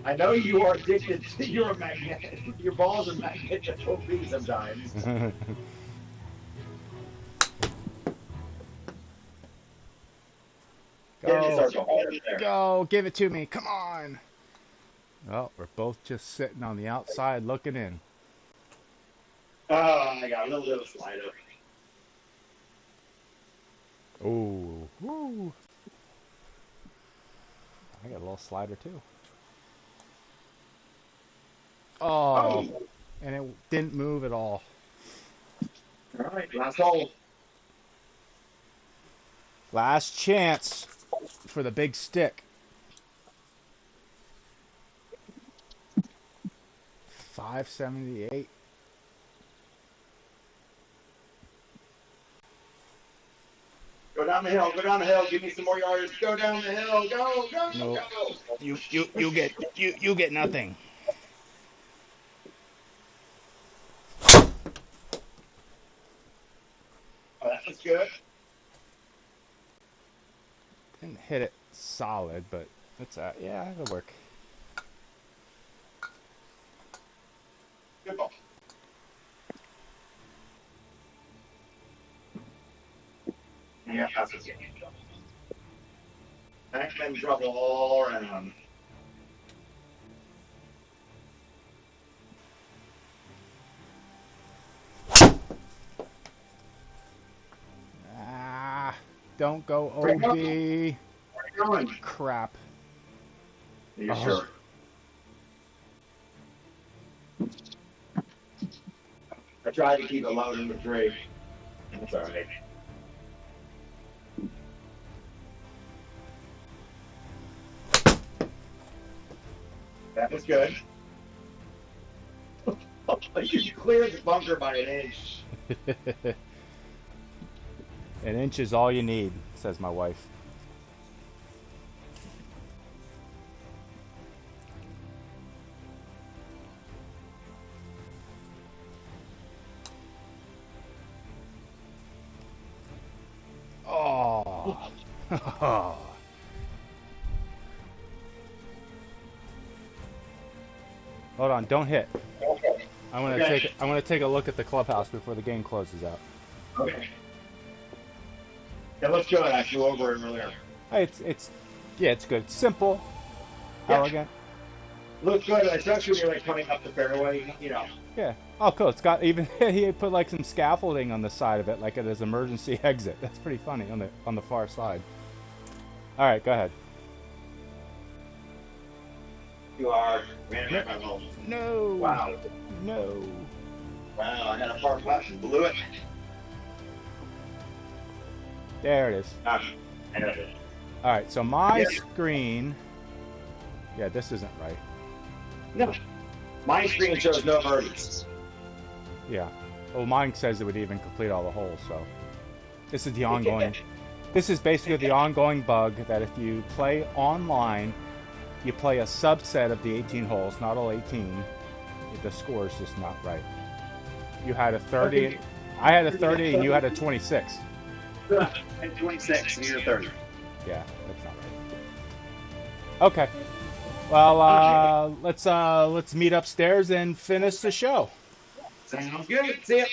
I know you are addicted to your magnet. Your balls are magnetic to OP sometimes. Go, give it to me. Come on. Well, we're both just sitting on the outside looking in. Oh, I got a little bit of slider. Oh, woo. I got a little slider too. Oh, and it didn't move at all. All right, last hole. Last chance for the big stick. 578. Go down the hill, give me some more yards. Go down the hill, go. No. You get nothing. Oh, that was good. Didn't hit it solid, but it's yeah, it'll work. Good ball. Yeah, that's a good job. Backman trouble all around. Don't go OD. Where are you going? Crap. Are you sure? I tried to keep it low in the 3. That's all right. That was good. You cleared the bunker by an inch. An inch is all you need, says my wife. Oh. Hold on, don't hit. Okay. I'm gonna take a look at the clubhouse before the game closes out. Okay. It looks good. I flew over it earlier. It's yeah, it's good. It's simple, Yeah. elegant. Looks good, especially when you're like coming up the fairway. Yeah. Oh, cool. It's got even he put like some scaffolding on the side of it, like it is emergency exit. That's pretty funny on the far side. All right, go ahead. You are. Man, my home. No. Wow. No. Wow, I had a far flash and blew it. There it is. I know it. All right, so my Yeah. screen. Yeah, this isn't right. No. My screen shows no birdies. Yeah. Well, mine says it would even complete all the holes. So this is the ongoing. This is basically the ongoing bug that if you play online, you play a subset of the 18 holes, not all 18. The score is just not right. You had a 30. I had a 30, and you had a 26. And 26, and you're 30. Yeah, that's not right. Okay. Well, let's meet upstairs and finish the show. Sounds good. See ya.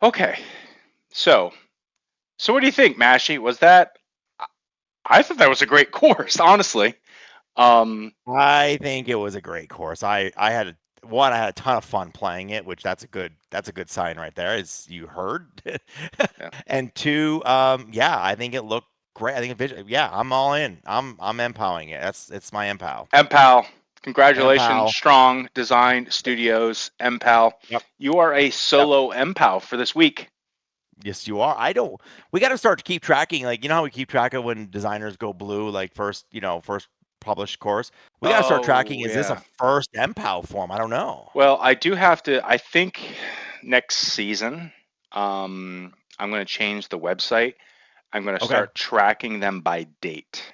Okay. So what do you think, Mashy? Was that? I thought that was a great course, honestly. I think it was a great course. I had a ton of fun playing it, which that's a good sign right there, as you heard. Yeah. And two, yeah, I think it looked great. I think yeah, I'm all in. I'm MPOWing it. It's my MPOW. MPOW, congratulations, MPOW. Strong Design Studios, MPOW. Yep. You are a solo MPOW for this week. Yes, you are. We got to start to keep tracking. Like, you know how we keep track of when designers go blue, like first published course. We got to start tracking. Is this a first MPOW form? I don't know. Well, I do have to. I think next season, I'm going to change the website. I'm going to start tracking them by date.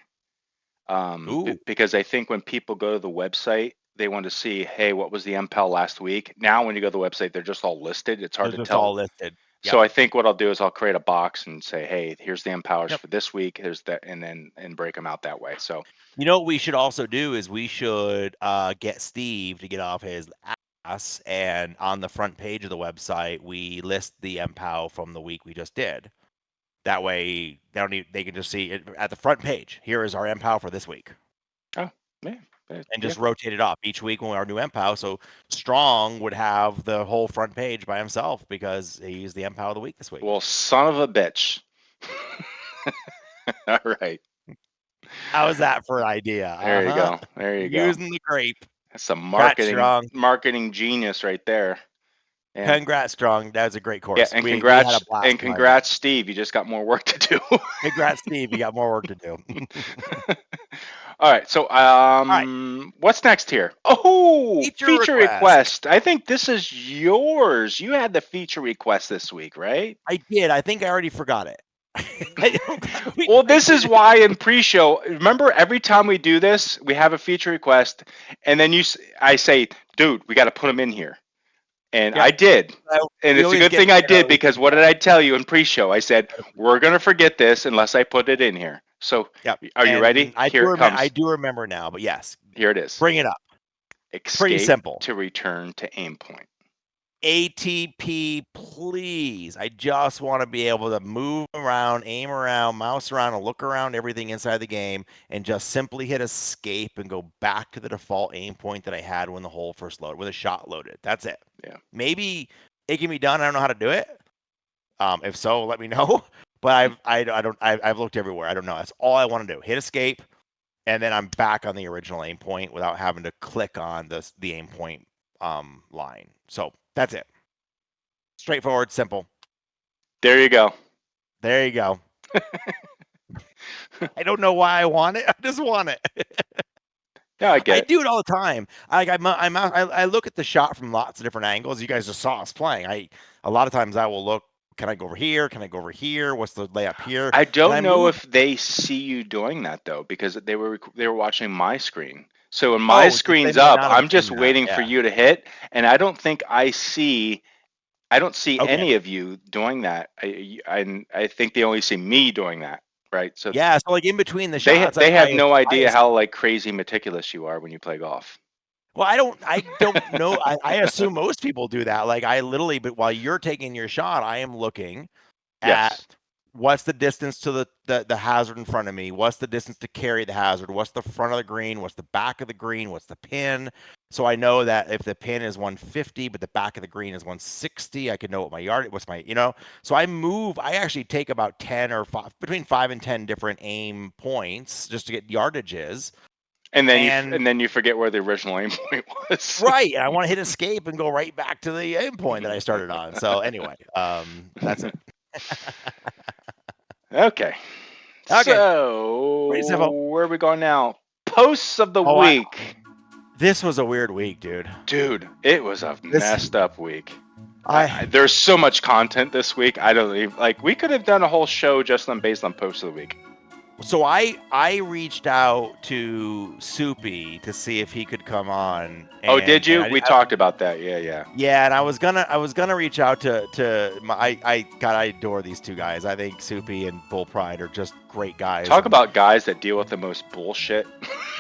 Because I think when people go to the website, they want to see, hey, what was the MPOW last week? Now, when you go to the website, they're just all listed. It's hard to tell. All listed. Yep. So I think what I'll do is I'll create a box and say, hey, here's the MPOWers for this week. Here's that, and break them out that way. So you know what we should also do is we should get Steve to get off his ass, and on the front page of the website we list the MPOW from the week we just did. That way they can just see it at the front page. Here is our MPOW for this week. Oh, yeah. And just rotate it off each week when our new MPOW. So Strong would have the whole front page by himself because he's the MPOW of the week this week. Well, son of a bitch. All right. How is that for an idea? There you go. There you go. Using the grape. That's some marketing genius right there. Yeah. Congrats, Strong. That was a great course. Yeah, and congrats, Steve. You just got more work to do. Congrats, Steve. You got more work to do. All right. So, what's next here? Oh, feature request. I think this is yours. You had the feature request this week, right? I did. I think I already forgot it. Well, this is why in pre-show, remember every time we do this, we have a feature request, and then I say, dude, we got to put them in here. And I did. And it's a good thing I did, because what did I tell you in pre-show? I said, we're going to forget this unless I put it in here. So are you ready? Here it comes. I do remember now, but yes. Here it is. Bring it up. Pretty simple. To return to aim point. ATP, please. I just want to be able to move around, aim around, mouse around, and look around everything inside the game and just simply hit escape and go back to the default aim point that I had when the hole first loaded, when the shot loaded. That's it. Yeah. Maybe it can be done. I don't know how to do it. If so, let me know. But I've looked everywhere. I don't know. That's all I want to do. Hit escape, and then I'm back on the original aim point without having to click on the aim point line. So that's it. Straightforward, simple. There you go. There you go. I don't know why I want it. I just want it. Yeah, I get it. I do it all the time. I look at the shot from lots of different angles. You guys just saw us playing. A lot of times I will look. Can I go over here? Can I go over here? What's the layup here? I don't know if they see you doing that though, because they were watching my scrine. So when my screen's up, I'm just waiting for you to hit, and I don't think I see any of you doing that. I think they only see me doing that, right? So yeah, so like in between the they shots, they have no I idea how like crazy meticulous you are when you play golf. well, I don't know. I assume most people do that. Like I literally, but while you're taking your shot, I am looking at Yes. what's the distance to the hazard in front of me, what's the distance to carry the hazard, what's the front of the green, what's the back of the green, what's the pin. So I know that if the pin is 150, but the back of the green is 160, I can know what my what's my, So I actually take about 10 or between 5 and 10 different aim points just to get yardages. And then you forget where the original aim point was. Right. And I want to hit escape and go right back to the aim point that I started on. So anyway, that's it. Okay. So where are we going now? Posts of the week. This was a weird week, dude. Dude, it was a messed up week. There's so much content this week. I don't even we could have done a whole show just based on posts of the week. So I reached out to Soupy to see if he could come on. Oh, did you? We talked about that. Yeah. Yeah, and I was gonna reach out to I adore these two guys. I think Soupy and Bull Pride are just great guys. Talk about guys that deal with the most bullshit.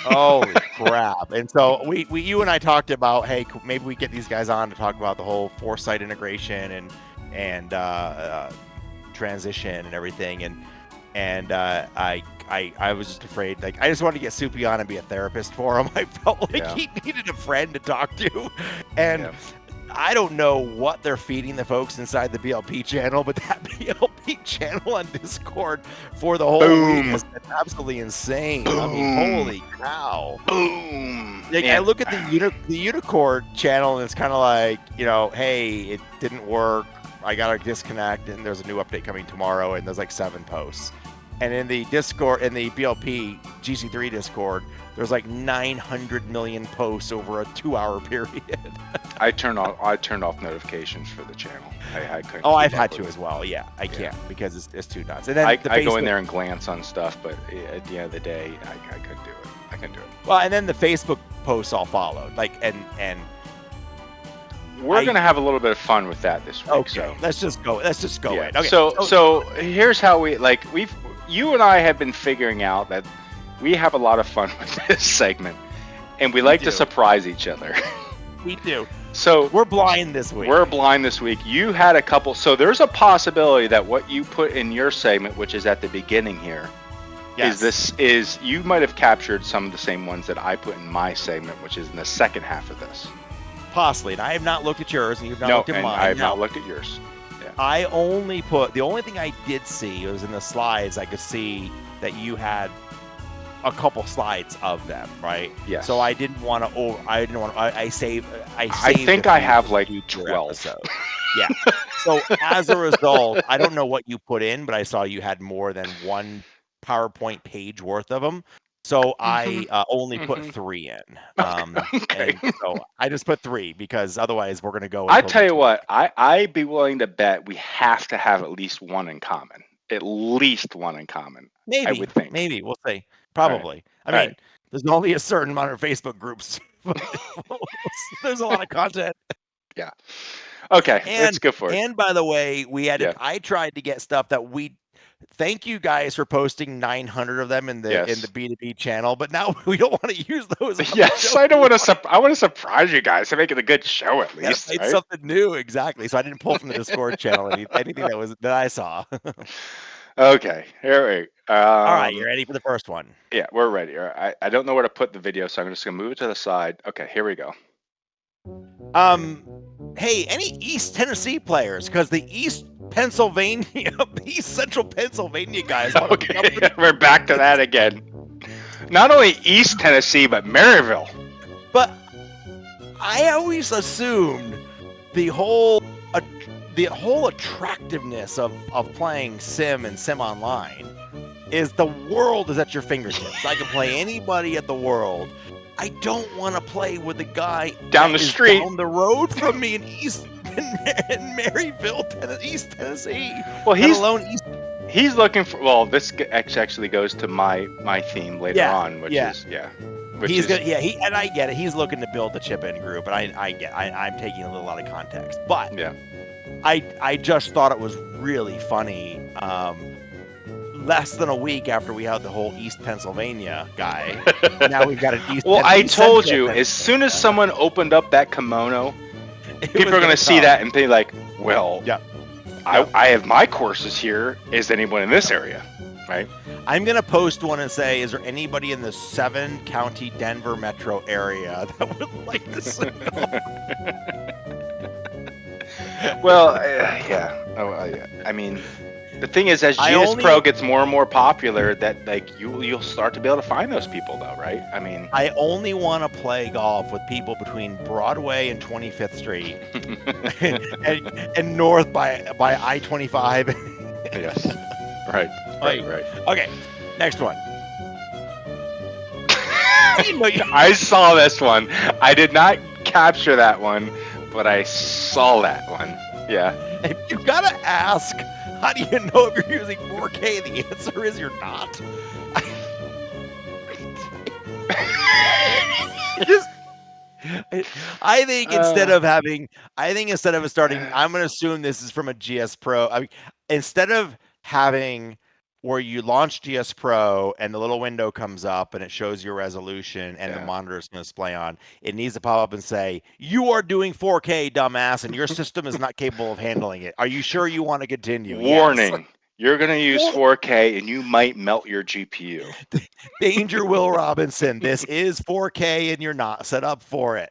Holy crap! And so you and I talked about, hey, maybe we get these guys on to talk about the whole Foresight integration and transition and everything. And I was just afraid, like, I just wanted to get Soupy on and be a therapist for him. I felt like he needed a friend to talk to. And I don't know what they're feeding the folks inside the BLP channel, but that BLP channel on Discord for the whole week has been absolutely insane. Boom. I mean, holy cow. Boom. Like, I look at the Unicorn channel and it's kind of like, hey, it didn't work. I got to disconnect, and there's a new update coming tomorrow, and there's like 7 posts. And in the Discord, in the BLP GC3 Discord, there's like 900 million posts over a 2-hour period. I turned off notifications for the channel. I couldn't. Oh, I've had to as well. Yeah, I can't because it's too nuts. And then I go in there and glance on stuff, but at the end of the day, I couldn't do it. I couldn't do it. Well, and then the Facebook posts all followed. Like, and we're gonna have a little bit of fun with that this week. Okay, so let's just go in. Okay. So here's how you and I have been figuring out that we have a lot of fun with this segment, and we like to surprise each other. We do. So we're blind this week. You had a couple. So there's a possibility that what you put in your segment, which is at the beginning here, is you might have captured some of the same ones that I put in my segment, which is in the second half of this. Possibly, and I have not looked at yours, and you've not looked at mine. I have not looked at yours. Yeah. I only put the only thing I did see was in the slides. I could see that you had a couple slides of them, right? Yes. So I didn't want to. I saved. I think I have like 12. Yeah. So as a result, I don't know what you put in, but I saw you had more than one PowerPoint page worth of them. So I only put 3 in. Okay. And so I just put 3 because otherwise we're going to go. I tell you what, I'd be willing to bet we have to have at least one in common. At least one in common. Maybe. I would think. Maybe. We'll see. Probably. Right. I mean, there's only a certain amount of Facebook groups. There's a lot of content. Yeah. Okay. Let's go for it. And by the way, I tried to get stuff that thank you guys for posting 900 of them in the B2B channel, but now we don't want to use those. Yes, I don't want to. I want to surprise you guys to make it a good show at least. It's something new, exactly. So I didn't pull from the Discord channel anything that I saw. Okay, here we go. All right, you ready for the first one? Yeah, we're ready. All right. I don't know where to put the video, so I'm just gonna move it to the side. Okay, here we go. Hey, any East Tennessee players? Because the East Central Pennsylvania guys. Okay, we're back to that again. Not only East Tennessee, but Maryville. But I always assumed the whole attractiveness of playing Sim and Sim Online is the world is at your fingertips. I can play anybody at the world. I don't want to play with the guy down the street, down the road from me in Maryville, East Tennessee. Well, he's looking for. Well, this actually goes to my theme later on, which is and I get it. He's looking to build the chip-in group, and I'm taking a little out of context, but yeah, I just thought it was really funny. less than a week after we had the whole East Pennsylvania guy. Now we've got an East. Well, I East told Central you, as soon as someone opened up that kimono, people are going to see come. that and be like, well, Yep. I have my courses here. Is anyone in this area? Right? I'm going to post one and say, is there anybody in the 7-county Denver metro area that would like to see? Well, yeah. Oh, yeah. I mean, the thing is, as GS Pro gets more and more popular, that like you'll start to be able to find those people, though, right? I mean, I only want to play golf with people between Broadway and 25th Street, and north by I-25. Yes. Right. Right. Okay. Next one. I saw this one. I did not capture that one, but I saw that one. Yeah. You gotta ask, how do you know if you're using 4K? The answer is you're not. I think instead of starting, I'm going to assume this is from a GS Pro. I mean, instead of having where you launch GS Pro and the little window comes up and it shows your resolution and the monitor is going to display on, it needs to pop up and say, you are doing 4K, dumbass, and your system is not capable of handling it. Are you sure you want to continue? Warning. Yes. You're going to use 4K and you might melt your GPU. Danger, Will Robinson. This is 4K and you're not set up for it.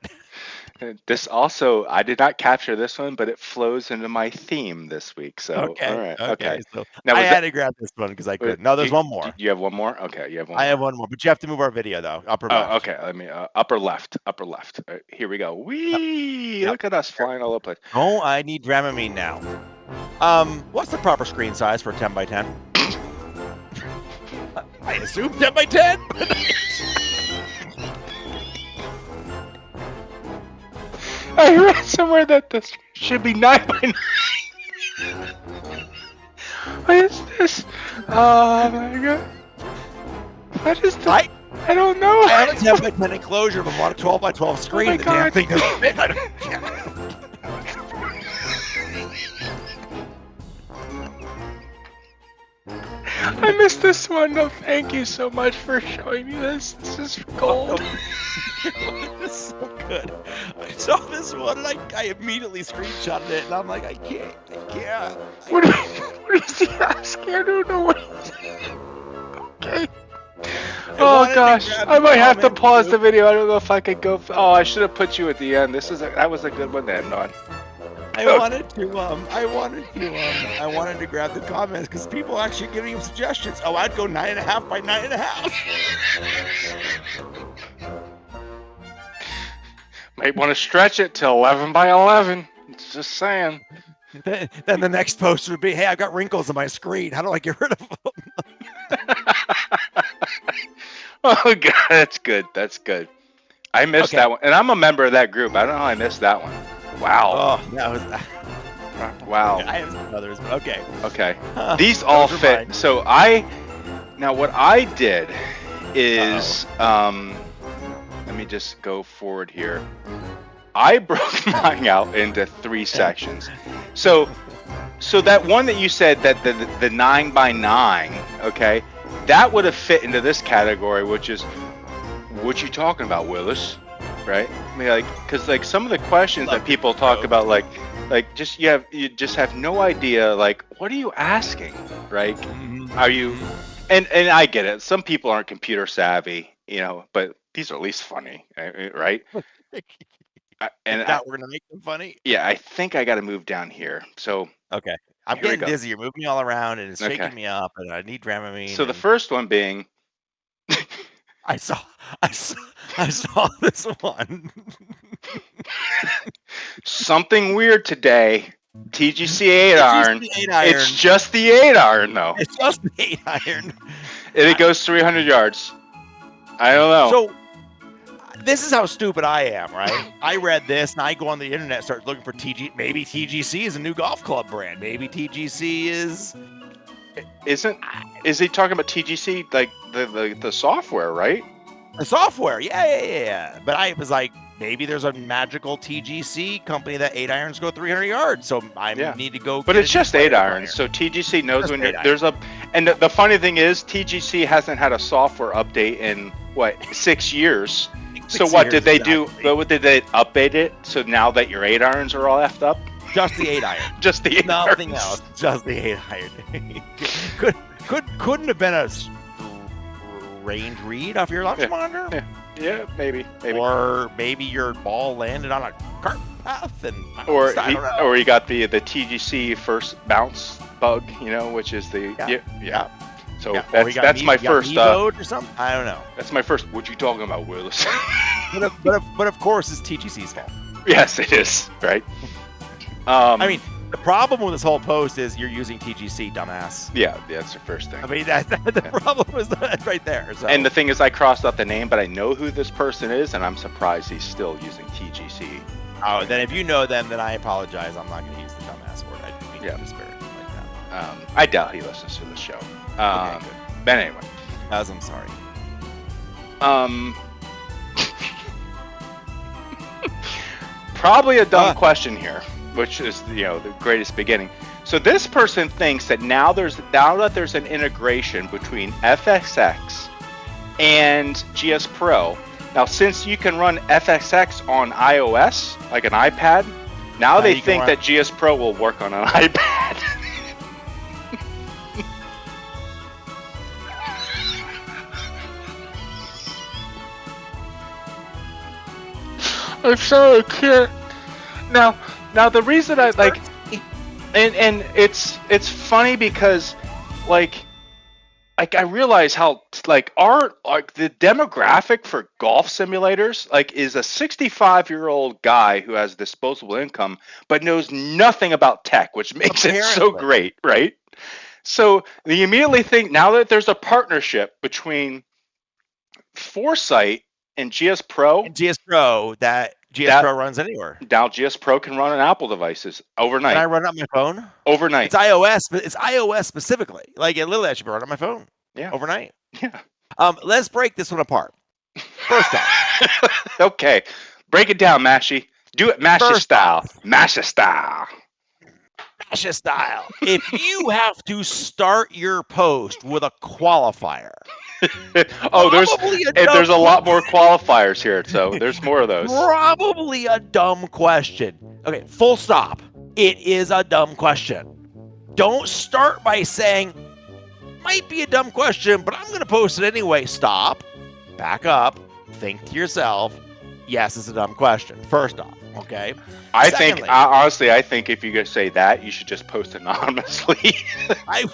This also, I did not capture this one, but it flows into my theme this week. So, okay. All right. Okay. So now, I had to grab this one because I couldn't. No, there's one more. You have one more? Okay. You have one more. I have one more, but you have to move our video, though. Upper left. Okay. Let me, upper left. Here we go. Whee! Yep. Look at us flying all over the place. Oh, I need Dramamine now. What's the proper screen size for 10 by 10? I assume 10 by 10. I read somewhere that this should be 9 by 9. What is this? Oh my god. What is this? I don't know. I have a 10 by 10 enclosure, but I want a 12 by 12 screen. Oh the damn thing doesn't fit. I missed this one. No, thank you so much for showing me this. This is gold. This is so good. I saw this one and I immediately screenshotted it, and I'm like, I can't. What is he asking? I don't know what he's Okay. Oh gosh, I might have to pause the video. I don't know if I could go. Oh, I should have put you at the end. That was a good one to end on. I wanted to grab the comments because people actually giving him suggestions. Oh, I'd go 9.5 by 9.5. Might want to stretch it to 11 by 11. Just saying. Then the next post would be, hey, I've got wrinkles on my screen. How do I get rid of them? Oh god, that's good. I missed that one, and I'm a member of that group. I don't know how I missed that one. Wow. Oh, that was. Wow. I have some others, but okay. Okay. These all fit. Mine. So what I did is, let me just go forward here. I broke mine out into 3 sections. So that one that you said that the 9 by 9, okay, that would have fit into this category, which is, what you talking about, Willis? Right? I mean, because some of the questions that people talk about, you just have no idea, what are you asking, right? Mm-hmm. Are you, and I get it. Some people aren't computer savvy, but these are at least funny, right? We're gonna make them funny. Yeah, I think I got to move down here. So okay, I'm getting dizzy. You're moving me all around, and it's shaking me up, and I need Dramamine. So the first one being. I saw this one. Something weird today. TGC 8-iron. It's just the 8-iron, though. It's just the 8-iron. And it goes 300 yards. I don't know. So this is how stupid I am, right? I read this, and I go on the internet, start looking for TG. Maybe TGC is a new golf club brand. Maybe TGC is. Is he talking about TGC, like the software, right? The software, yeah. But I was like, maybe there's a magical TGC company that 8-irons go 300 yards, so I need to go. But it's just 8-irons, so TGC knows when there's a And the funny thing is, TGC hasn't had a software update in what 6 years. So what did they do? What did they update it? So now that your 8 irons are all effed up? Just the 8 iron. Just the 8 Nothing irons. else. Just the 8 iron. Couldn't have been a range read off your launch monitor. Yeah, maybe. Or maybe your ball landed on a cart path, and or you got the TGC first bounce bug, which is the So that's my first. Or something. I don't know. That's my first. What you talking about, Willis? but of course, it's TGC's fault. Yes, it is. Right. I mean, the problem with this whole post is you're using TGC, dumbass. Yeah, that's the first thing. I mean, the problem is that right there. So. And the thing is, I crossed out the name, but I know who this person is, and I'm surprised he's still using TGC. Oh, then if you know them, then I apologize. I'm not going to use the dumbass word. I didn't mean to disparage him like that. I doubt he listens to the show. Okay, good. But anyway. I'm sorry. Probably a dumb question here, which is the greatest beginning. So this person thinks that now that there's an integration between FXX and GS Pro. Now, since you can run FXX on iOS, like an iPad, now they think that GS Pro will work on an iPad. I'm sorry, I can't. Now the reason I like, and it's funny because, I realize how the demographic for golf simulators is a 65-year-old guy who has disposable income but knows nothing about tech, which makes it so great, right? So you immediately think now that there's a partnership between Foresight and GS Pro. That Pro runs anywhere. Now GS Pro can run on Apple devices overnight. Can I run it on my phone? Overnight. It's iOS, but it's iOS specifically. Literally, I should run it on my phone. Yeah. Overnight. Yeah. Let's break this one apart. First off. Okay. Break it down, Mashy. Do it Mashy style. Mashy style. Mashy style. If you have to start your post with a qualifier. There's a lot more qualifiers here, so there's more of those. Probably a dumb question. Okay, full stop. It is a dumb question. Don't start by saying, might be a dumb question, but I'm going to post it anyway. Stop. Back up. Think to yourself, yes, it's a dumb question. First off, okay? Honestly, I think if you say that, you should just post anonymously. I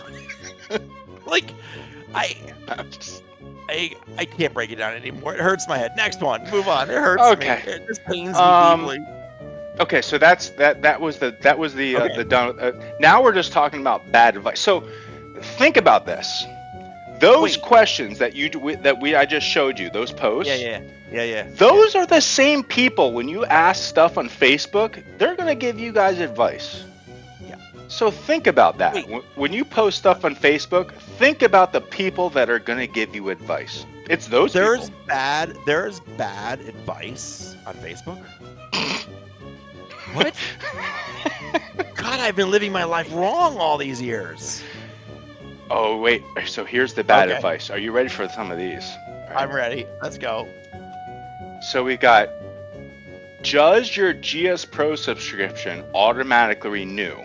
can't break it down anymore. It hurts my head. Next one. Move on. It hurts me. This pains me deeply. Okay, so that was the done. Now we're just talking about bad advice. So think about this. Those questions that I just showed you, those posts. Yeah. Those are the same people. When you ask stuff on Facebook, they're gonna give you guys advice. So think about that. When you post stuff on Facebook, think about the people that are going to give you advice. It's those people. There's bad advice on Facebook? What? God, I've been living my life wrong all these years. Oh, wait. So here's the bad advice. Are you ready for some of these? Right. I'm ready. Let's go. So we got, does your GS Pro subscription automatically renew?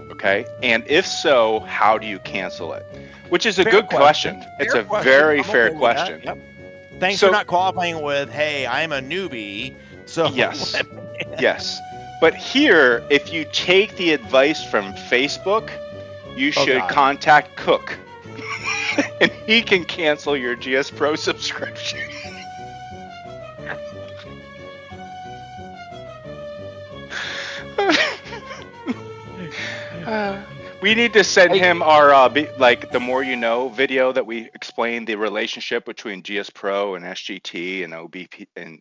Okay, and if so, how do you cancel it? Which is a good question. It's a very fair question. Yep. Thanks for not qualifying with, hey, I'm a newbie. So yes. But here, if you take the advice from Facebook, you should contact Cook, and he can cancel your GS Pro subscription. We need to send him our the More You Know video that we explain the relationship between GS Pro and SGT and OBP, and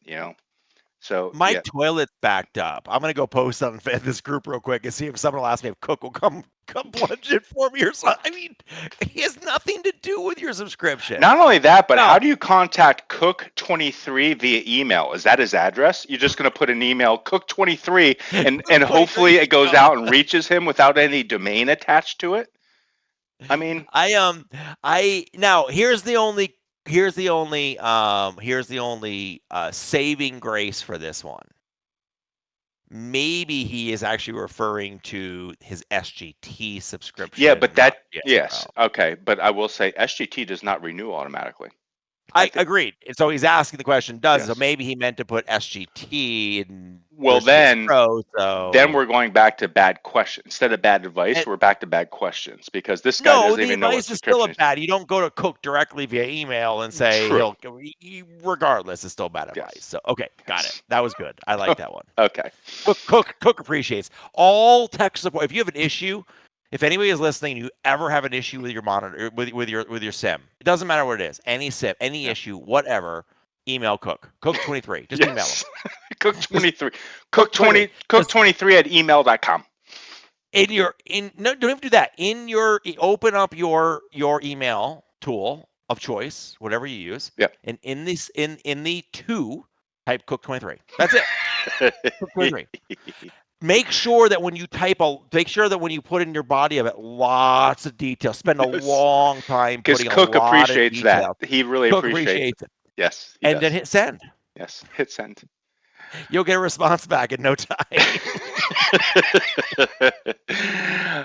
so my toilet's backed up. I'm gonna go post on this group real quick and see if someone will ask me if Cook will come plunge it for me or something. I mean, he has nothing to do with your subscription. Not only that, but how do you contact Cook23 via email? Is that his address? You're just going to put an email, Cook23, and hopefully it goes out and reaches him without any domain attached to it? I mean, now here's the only saving grace for this one. Maybe he is actually referring to his SGT subscription. yeah, but not yes, Pro. okay, but I will say SGT does not renew automatically. I agreed. So he's asking the question, does Yes. so maybe he meant to put SGT and well then Pro, so then we're going back to bad questions instead of bad advice. We're back to bad questions because this guy doesn't even know what advice is still subscription. bad. You don't go to Cook directly via email and say True. regardless, it's still bad advice. Yes. So okay, got it. That was good. I like that one. Okay. Cook appreciates all tech support. If you have an issue, if anybody is listening, you ever have an issue with your monitor, with your sim, it doesn't matter what it is, any sim, any issue, whatever, email Cook 23. Just email him. Cook 23. Cook 23 at email.com. Don't have to do that. Open up your email tool of choice, whatever you use. Yeah. And in the to type Cook 23. That's it. Cook 23. Make sure that when you put in your body of it lots of detail. Spend a long time putting Cook a lot appreciates of detail. that. He really appreciates it. Yes. And then hit send. Yes. Hit send. You'll get a response back in no time.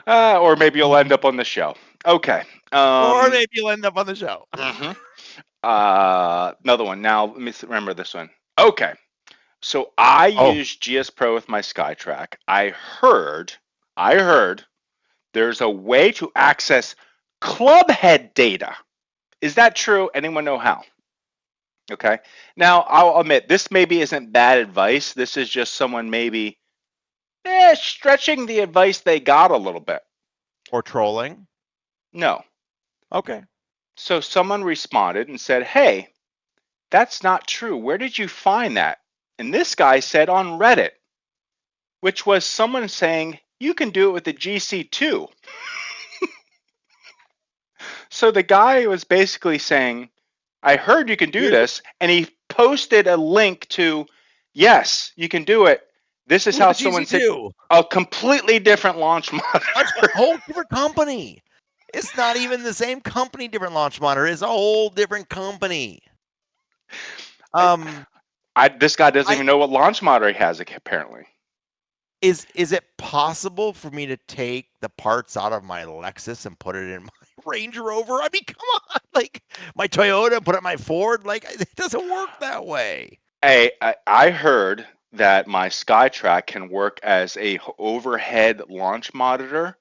Or maybe you'll end up on the show. Okay. Or maybe you'll end up on the show. Mm-hmm. Another one. Now, let me remember this one. Okay. So I use GS Pro with my SkyTrack. I heard there's a way to access club head data. Is that true? Anyone know how? Okay. Now, I'll admit, this maybe isn't bad advice. This is just someone maybe stretching the advice they got a little bit. Or trolling? No. Okay. So someone responded and said, hey, that's not true. Where did you find that? And this guy said on Reddit, which was someone saying, you can do it with the GC2. So the guy was basically saying, I heard you can do this, and he posted a link to, yes, you can do it. This is how someone said a completely different launch monitor. A whole different company. It's not even the same company, different launch monitor. It's a whole different company. This guy doesn't even know what launch monitor he has, apparently. Is it possible for me to take the parts out of my Lexus and put it in my Range Rover? I mean, come on. Like, my Toyota, put it in my Ford? Like, it doesn't work that way. Hey, I heard that my SkyTrack can work as a overhead launch monitor.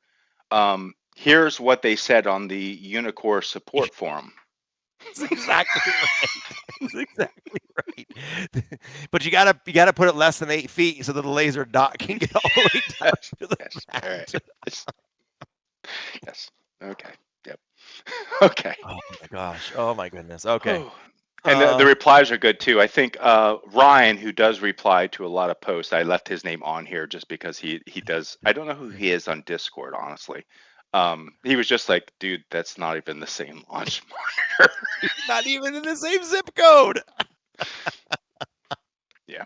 Here's what they said on the Unicore support forum. That's exactly right. That's exactly right. But you gotta put it less than 8 feet so that the laser dot can get all the way down to the ground. Yes. Yes. Okay. Yep. Okay. Oh my gosh. Oh my goodness. Okay. And the replies are good too. I think Ryan, who does reply to a lot of posts, I left his name on here just because he does. I don't know who he is on Discord, honestly. He was just like, dude, that's not even the same launch monitor. Not even in the same zip code. Yeah.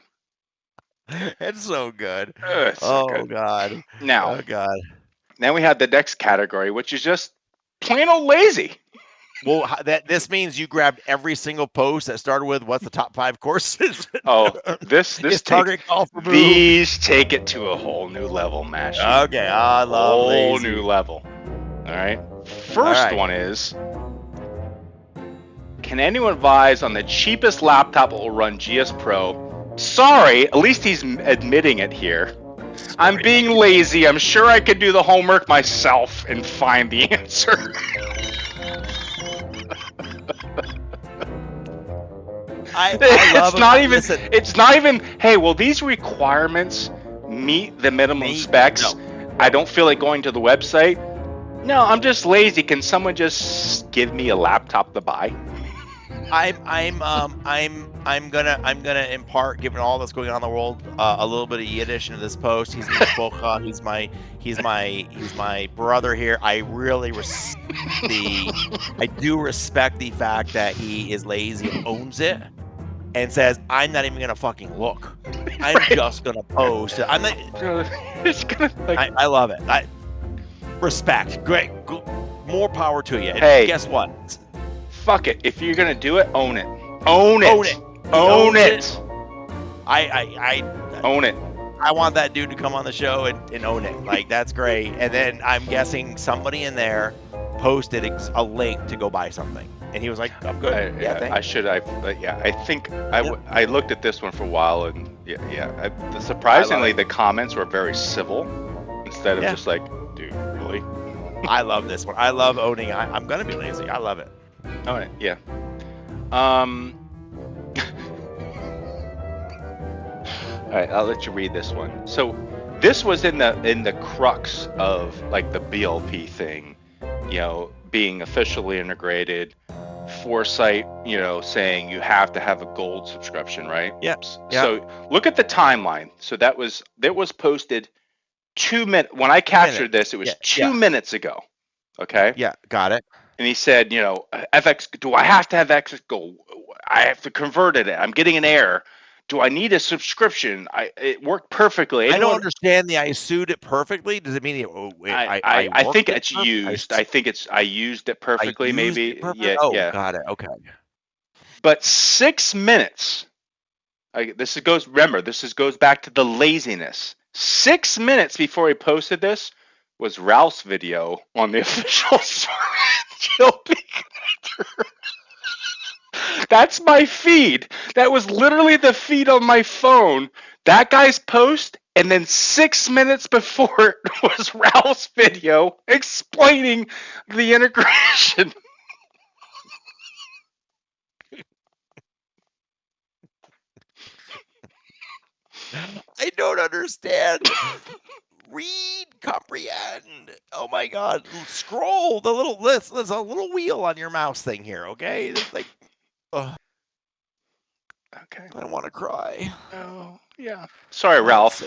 It's so good. It's so good. God. Now, oh God. Then we have the next category, which is just plain old lazy. Well, this means you grabbed every single post that started with "What's the top 5 courses?" Oh, this target golf move. These take it to a whole new level, Mash. Okay, I love whole lazy. New level. All right. First one is: can anyone advise on the cheapest laptop that will run GS Pro? Sorry, at least he's admitting it here. I'm being lazy. I'm sure I could do the homework myself and find the answer. It's not even. Hey, will these requirements meet the minimum specs? No. I don't feel like going to the website. No, I'm just lazy. Can someone just give me a laptop to buy? I'm gonna impart, given all that's going on in the world, a little bit of Yiddish into this post. He's my brother here. I really I do respect the fact that he is lazy and owns it, and says, I'm not even gonna fucking look. I'm just gonna post. I'm not. It's gonna. I love it. Respect. Great. More power to you. And Hey. guess what? Fuck it. If you're gonna do it, own it. Own it. Own it. Own it. I Own it. I want that dude to come on the show and own it. Like, that's great. And then I'm guessing somebody in there posted a link to go buy something, and he was like, "I'm good." I think I looked at this one for a while, and surprisingly the comments were very civil instead of just like, dude, really? I love this one. I love owning. I'm gonna be lazy. I love it. Own it. Yeah. All right, I'll let you read this one. So this was in the crux of like the BLP thing, being officially integrated. Foresight, saying you have to have a gold subscription, right? Yep. So look at the timeline. So that was posted 2 minutes. When I captured this, it was 2 minutes ago. Okay. Yeah, got it. And he said, FX, do I have to have FX Gold? I have to convert it. I'm getting an error. Do I need a subscription? It worked perfectly. I don't understand the I sued it perfectly. Does it mean I think it's used. I used it perfectly. Maybe. Yeah. Yeah. Got it. Okay. But 6 minutes. This goes back to the laziness. 6 minutes before he posted this was Ralph's video on the official GLP connector. That's my feed. That was literally the feed on my phone. That guy's post, and then 6 minutes before it was Ralph's video explaining the integration. I don't understand. Read, comprehend. Oh my God! Scroll the little list. There's a little wheel on your mouse thing here. Okay, it's like. Okay. I don't want to cry. Oh, yeah. Sorry, Ralph.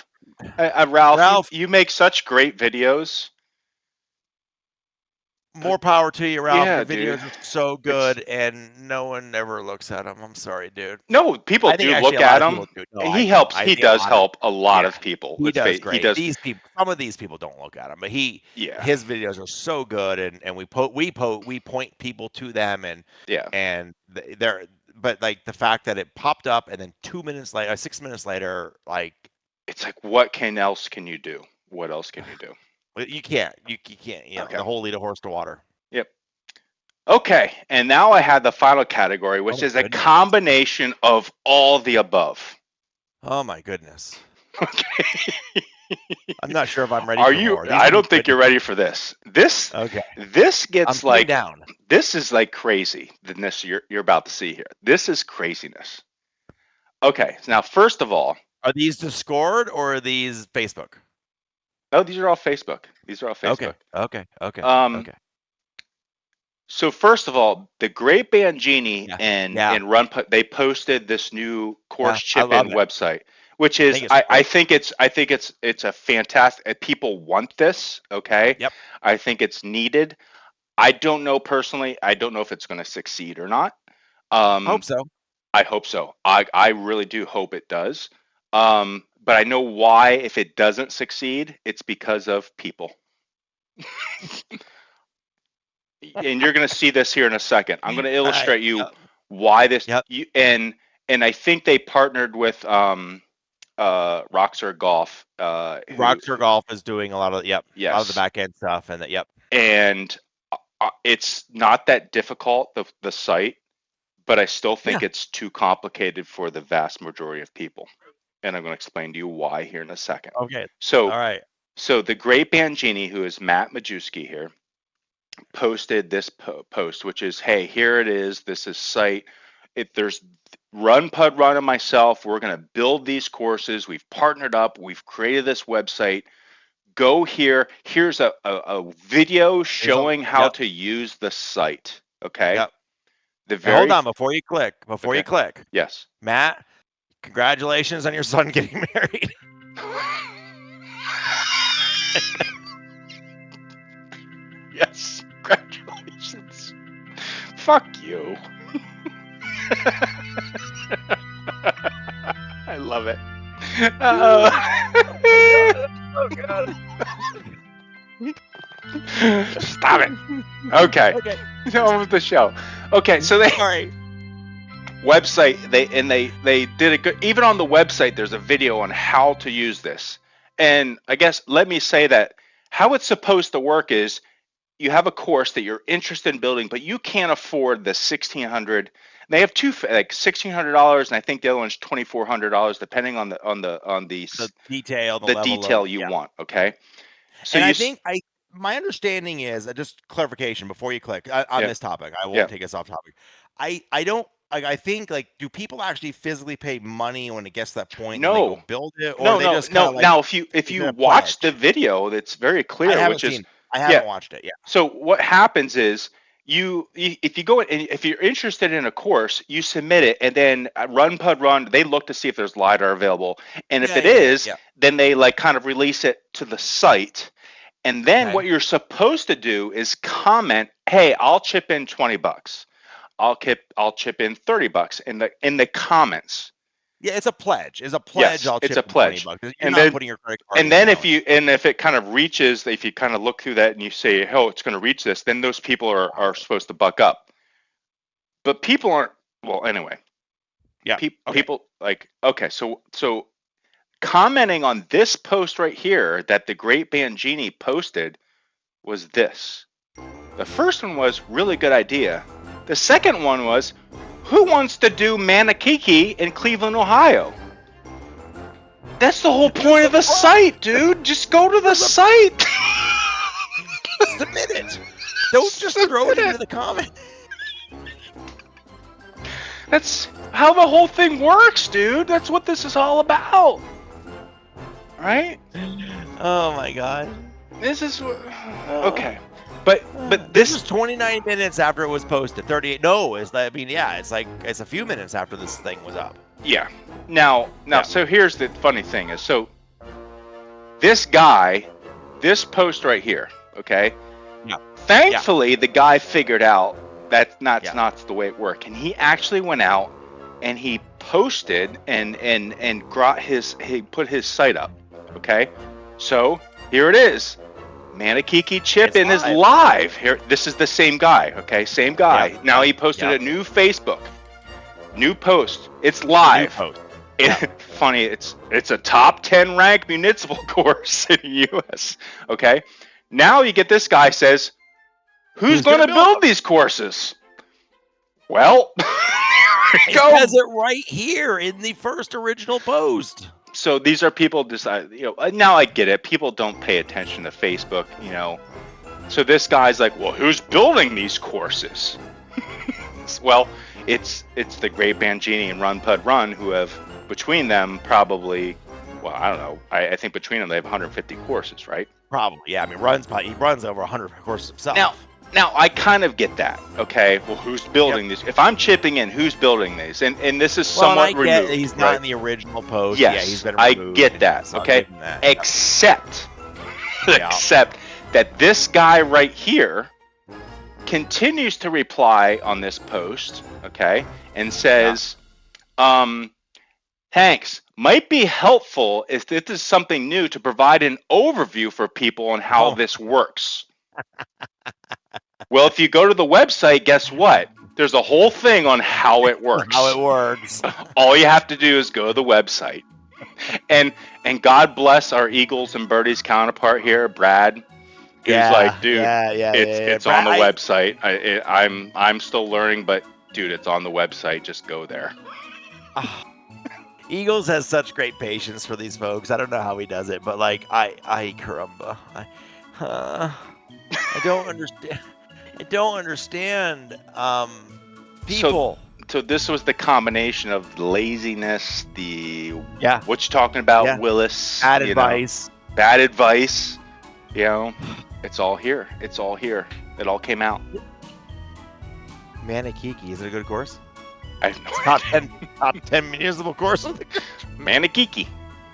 Ralph, you make such great videos. More power to you, Ralph. Yeah, Your videos are so good, and no one ever looks at them. I'm sorry, dude. No, people do look at them. No, he helps. He does help a lot of people. He does great. These people, some of these people don't look at them, but his videos are so good, and we point people to them, and they're. But like the fact that it popped up, and then 2 minutes later, 6 minutes later, like it's like, what else can you do? What else can you do? You can't. You can't. The whole lead a horse to water. Yep. Okay, and now I have the final category, which is a combination of all the above. Oh my goodness. Okay. I'm not sure if I'm ready. I don't think you're ready for this. This gets down. This is like crazy. This you're about to see here. This is craziness. Okay, now first of all, are these Discord or are these Facebook? No, these are all Facebook. Okay. So first of all, the Great Bangini and Run, they posted this new course chip-in website, which is I think it's a fantastic. People want this. Okay. Yep. I think it's needed. I don't know personally. I don't know if it's going to succeed or not. Hope so. I hope so. I really do hope it does. But I know why. If it doesn't succeed, it's because of people. And you're going to see this here in a second. I'm going to illustrate why this. And I think they partnered with Roxor Golf. Roxor Golf is doing a lot of a lot of the back end stuff, and And it's not that difficult, the site, but I still think it's too complicated for the vast majority of people. And I'm going to explain to you why here in a second. Okay. So, all right. So the Great Bangini, who is Matt Majewski here, posted this post, which is, hey, here it is. This is site. There's Run Pud Run and myself. We're going to build these courses. We've partnered up. We've created this website. Go here. Here's a video showing how to use the site. Okay. Yep. Hold on before you click. You click. Yes. Matt, congratulations on your son getting married. Yes. Congratulations. Fuck you. I love it. Oh God. Stop it. Okay. Okay. On with the show. Okay, so they Sorry. website they did a good. Even on the website, there's a video on how to use this. And I guess let me say that how it's supposed to work is you have a course that you're interested in building, but you can't afford the $1,600. They have two, like $1,600, and I think the other one's $2,400, depending on The detail, the the level detail of, you yeah. want. Okay. So And you I think my understanding is just clarification before you click on Yeah. this topic. I won't Yeah. take us off topic. I don't like. I think like, do people actually physically pay money when it gets to that point and they go No. build it, or No, they no, just kind no. of like, Now, if is you it a watch the pledge? video, that's very I clear, haven't which is seen. I yeah. haven't watched it yet. So what happens is if you go and if you're interested in a course, you submit it, and then Run Pud Run, they look to see if there's LiDAR available, and if it is, Yeah. then they like kind of release it to the site, and then Okay. what you're supposed to do is comment, "Hey, I'll chip in $20. I'll chip in $30 in the comments." Yeah, it's a pledge. It's a pledge. Yes, I'll it's chip a in $20. pledge. You're And not then putting your credit card and then email. if it kind of reaches, if you kind of look through that and you say, "Oh, it's going to reach this," then those people are supposed to buck up. But people aren't. Well, anyway. Yeah. Okay. People like, okay, so commenting on this post right here that the Great Bangini posted was this. The first one was really good idea. The second one was, who wants to do Manakiki in Cleveland, Ohio? That's the whole point of the site, dude. Just go to the site. Submit it. Don't just throw it into the comment. That's how the whole thing works, dude. That's what this is all about. Right? Oh my god. This is okay. But this is 29 minutes after it was posted. 38. No, it's a few minutes after this thing was up. Yeah. Now, so here's the funny thing is, so this post right here, okay? Yeah. Thankfully, the guy figured out that's not the way it worked, and he actually went out and he posted and he put his site up, okay? So here it is. Manakiki Chip-In is live. Here, this is the same guy, okay? Same guy. Yep. Now he posted a new Facebook. New post. It's live. Funny, it's a top 10 ranked municipal course in the US. Okay. Now you get this guy says, who's going to build these courses? Well, it says it right here in the first original post. So these are people decide, now I get it. People don't pay attention to Facebook, So this guy's like, well, who's building these courses? Well, it's the Great Bangini and Run Pud Run, who have between them probably, well, I don't know. I think between them they have 150 courses, right? Probably, yeah. I mean, he runs over 100 courses himself. Now I kind of get that. Okay, well, who's building these? If I'm chipping in, who's building these? And this is somewhat removed. He's not in the original post. Yes, yeah, he's been removed. I get that. Okay, except that this guy right here continues to reply on this post, okay, and says, thanks. Might be helpful if this is something new to provide an overview for people on how this works. Well, if you go to the website, guess what? There's a whole thing on how it works. All you have to do is go to the website. And God bless our Eagles and Birdies counterpart here, Brad. He's like, dude, it's on the website. I'm still learning, but dude, it's on the website. Just go there. Eagles has such great patience for these folks. I don't know how he does it, but like, caramba, I don't understand. I don't understand. People. So this was the combination of laziness, what you talking about, Willis? Bad advice. Bad advice. It's all here. It's all here. It all came out. Manakiki, is it a good course? I have no top 10 municipal course. Manakiki.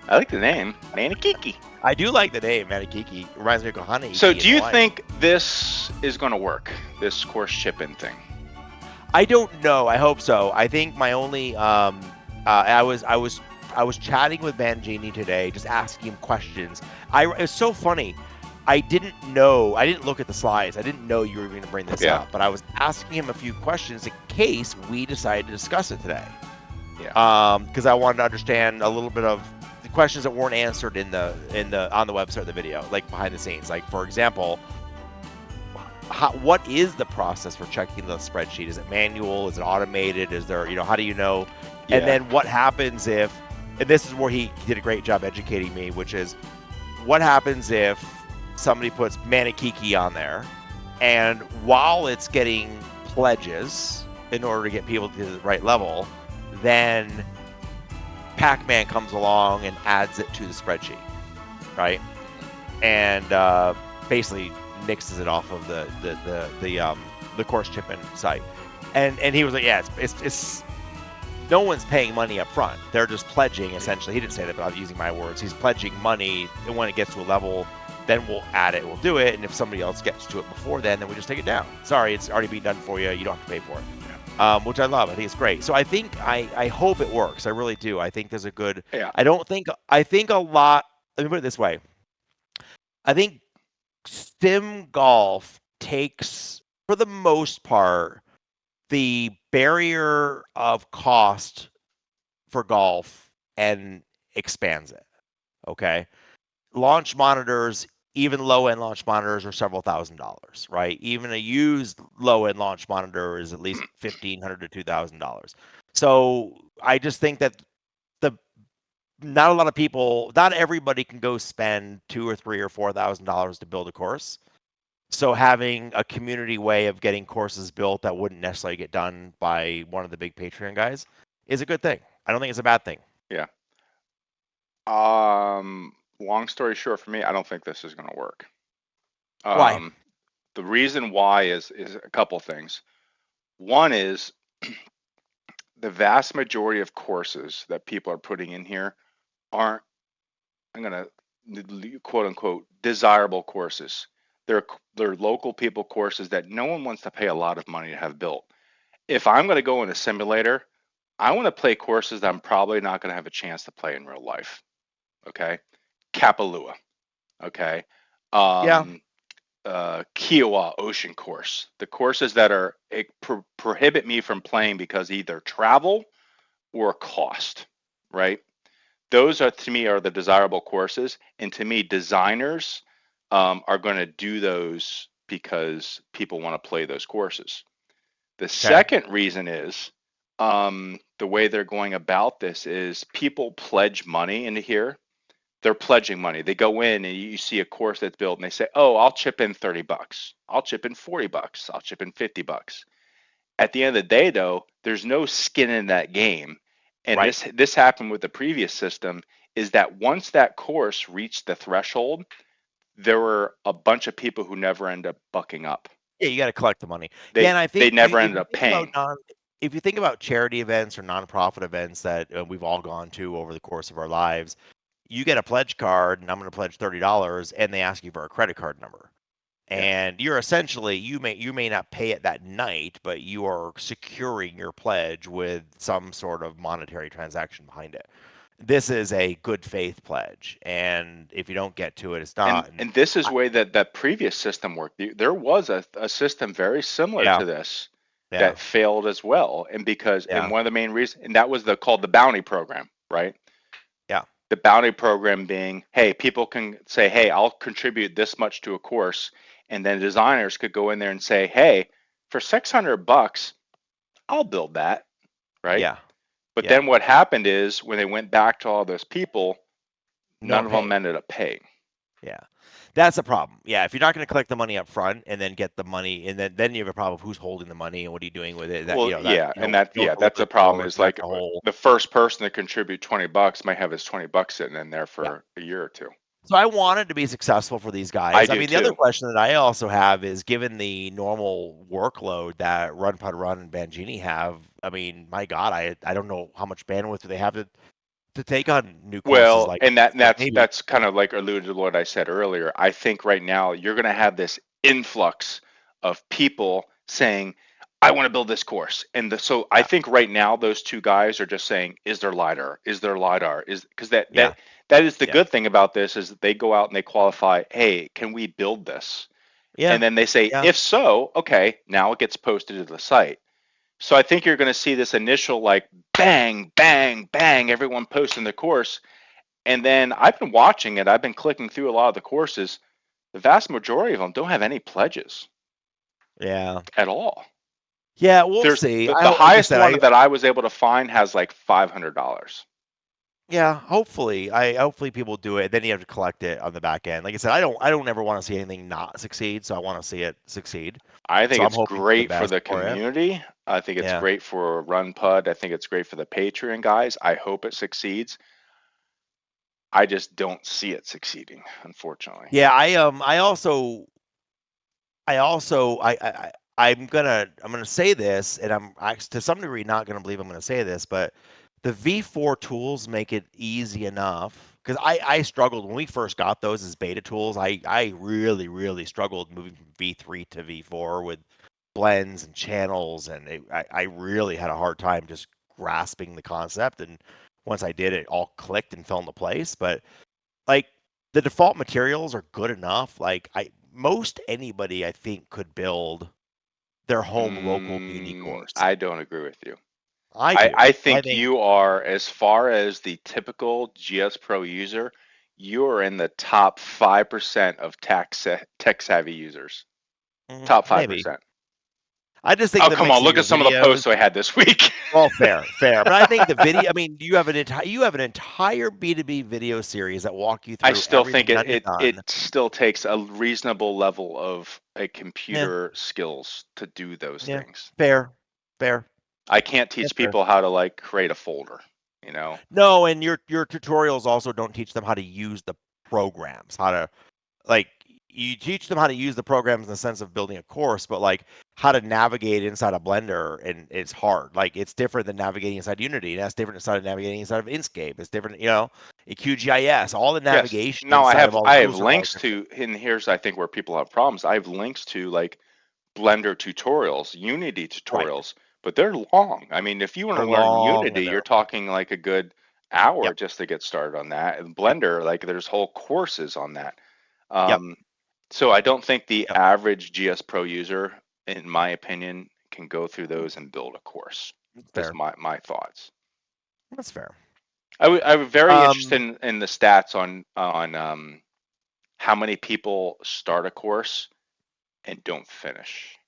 I like the name, Manakiki. I do like the name, Manakiki. Reminds me of Kohana. So do you think this is going to work, this course chip-in thing? I don't know. I hope so. I think my only I was chatting with Bangini today, just asking him questions. It's so funny. I didn't know. I didn't look at the slides. I didn't know you were going to bring this Yeah. up. But I was asking him a few questions in case we decided to discuss it today. Yeah. Because I wanted to understand a little bit of the questions that weren't answered on the website of the video, like behind the scenes. Like, for example, what is the process for checking the spreadsheet? Is it manual? Is it automated? Is there, how do you know? Yeah. And then what happens if, and this is where he did a great job educating me, which is what happens if somebody puts Manakiki on there, and while it's getting pledges in order to get people to the right level, then Pac-Man comes along and adds it to the spreadsheet, right? And basically nixes it off of the course chipping site. And he was like, yeah, it's no one's paying money up front. They're just pledging, essentially. He didn't say that, but I'm using my words. He's pledging money, and when it gets to a level, then we'll add it, we'll do it, and if somebody else gets to it before then we just take it down. Sorry, it's already been done for you. You don't have to pay for it. Yeah. Which I love. I think it's great. So I think, I hope it works. I really do. I think there's a good, I think a lot, let me put it this way. I think sim golf takes, for the most part, the barrier of cost for golf and expands it. Okay. Launch monitors, even low-end launch monitors, are several $1,000s, right? Even a used low-end launch monitor is at least $1,500 to $2,000. So I just think that not a lot of people, not everybody can go spend $2,000 or $3,000 or $4,000 to build a course. So having a community way of getting courses built that wouldn't necessarily get done by one of the big Patreon guys is a good thing. I don't think it's a bad thing. Yeah. Long story short, for me, I don't think this is going to work. Why? The reason why is a couple things. One is the vast majority of courses that people are putting in here aren't, I'm going to quote unquote, desirable courses. They're local people courses that no one wants to pay a lot of money to have built. If I'm going to go in a simulator, I want to play courses that I'm probably not going to have a chance to play in real life. Okay. Kapalua. Okay. Kiowa Ocean Course. The courses that are prohibit me from playing because either travel or cost, right? Those are, to me, are the desirable courses, and to me, designers are going to do those because people want to play those courses. The second reason is the way they're going about this is people pledge money into here. They're pledging money. They go in and you see a course that's built and they say, oh, I'll chip in $30. I'll chip in $40. I'll chip in $50. At the end of the day, though, there's no skin in that game. And this happened with the previous system, is that once that course reached the threshold, there were a bunch of people who never end up bucking up. Yeah, you got to collect the money. And I think they never ended up paying. If you think about charity events or nonprofit events that we've all gone to over the course of our lives, you get a pledge card, and I'm going to pledge $30, and they ask you for a credit card number. And you're essentially, you may not pay it that night, but you are securing your pledge with some sort of monetary transaction behind it. This is a good faith pledge, and if you don't get to it, it's not. And this is the way that previous system worked. There was a system very similar to this that failed as well, and because and one of the main reasons, and that was called the bounty program, right? Yeah. The bounty program being, hey, people can say, hey, I'll contribute this much to a course, and then designers could go in there and say, hey, for $600, I'll build that, right? Yeah. But then what happened is when they went back to all those people, none of them ended up paying. Yeah. That's a problem. Yeah, if you're not going to collect the money up front and then get the money, and then you have a problem of who's holding the money and what are you doing with it. That's the problem. Is like the first person to contribute $20 might have his $20 sitting in there for a year or two. So I wanted to be successful for these guys. I mean, the other question that I also have is, given the normal workload that Run Pud Run and Bangini have, I mean, my God, I don't know how much bandwidth do they have to take on new courses like and that's kind of like alluded to what I said earlier. I think right now you're going to have this influx of people saying, I want to build this course. And so I think right now those two guys are just saying, is there LiDAR? Is there LiDAR? Is because Yeah. that is the Yeah. good thing about this is that they go out and they qualify, hey, can we build this? Yeah. And then they say, Yeah. if so, okay, now it gets posted to the site. So I think you're going to see this initial like bang, bang, bang, everyone posting the course. And then I've been watching it. I've been clicking through a lot of the courses. The vast majority of them don't have any pledges Yeah. at all. Yeah. We'll There's see. the Like I highest said, one that I was able to find has like $500. yeah, hopefully people do it. Then you have to collect it on the back end. Like I said, I don't ever want to see anything not succeed, so I want to see it succeed. I So think I'm it's hoping for the great for best the for it. community. I think it's Yeah. great for Run Pud. I think it's great for the Patreon guys. I hope it succeeds. I just don't see it succeeding, unfortunately. Yeah, I'm gonna say this, and to some degree not gonna believe I'm gonna say this, but the V4 tools make it easy enough because I struggled when we first got those as beta tools. I really struggled moving from V3 to V4 with blends and channels, and I really had a hard time just grasping the concept. And once I did, it all clicked and fell into place. But like the default materials are good enough. Like most anybody I think could build their home local mini course. I don't agree with you. I do. I I think think you are, as far as the typical GS Pro user, you are in the top 5% of tech savvy users. Top maybe. 5%. I just think Oh, the come on, mixing look your at some of the videos. posts I had this week. Well, fair. But I think the video. I mean, you have an entire B2B video series that walk you I through still think everything that is it done. still takes a reasonable level of a Yeah, computer skills to do those yeah. things. Fair. I can't That's teach fair. people how to like create a folder, you know. No, and your tutorials also don't teach them how to use the programs, how to like you teach them how to use the programs in the sense of building a course, but like how to navigate inside a Blender, and it's hard. Like it's different than navigating inside Unity, and that's different inside of navigating inside of Inkscape. It's different, in QGIS. All the Yes. navigation Now inside of all I the have tools are all links different. to, and here's I think where people have problems. I have links to like Blender tutorials, Unity Right. tutorials, but they're long. I mean, if you want to They're learn long Unity, and you're they're talking like a good hour yep, just to get started on that. And yep, Blender, like there's whole courses on that. yep, Um, so I don't think the yep. average GS Pro user, in my opinion, can go through those and build a course. That's Just fair. my thoughts. That's fair. I was very interested Um, in the stats on how many people start a course and don't finish.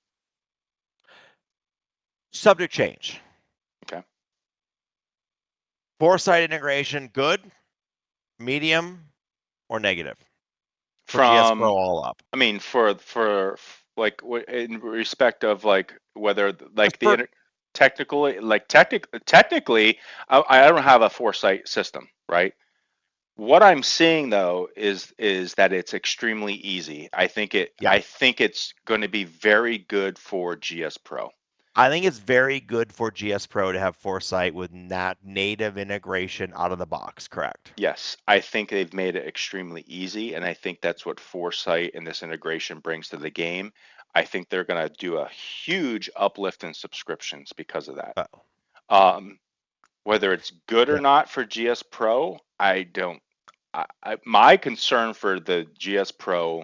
subject change. Okay. Foresight integration, good, medium, or negative for GS Pro From, all up. I mean, for like in respect of like whether Just like for technically, like technically, I don't have a foresight system, right? What I'm seeing though is that it's extremely easy. yeah. I think it's going to be very good for GS Pro. I think it's very good for GS Pro to have Foresight with native integration out of the box, correct? Yes, I think they've made it extremely easy, and I think that's what Foresight and this integration brings to the game. I think they're going to do a huge uplift in subscriptions because of that. Oh, Um, whether it's good or yeah. not for GS Pro, I don't. My concern for the GS Pro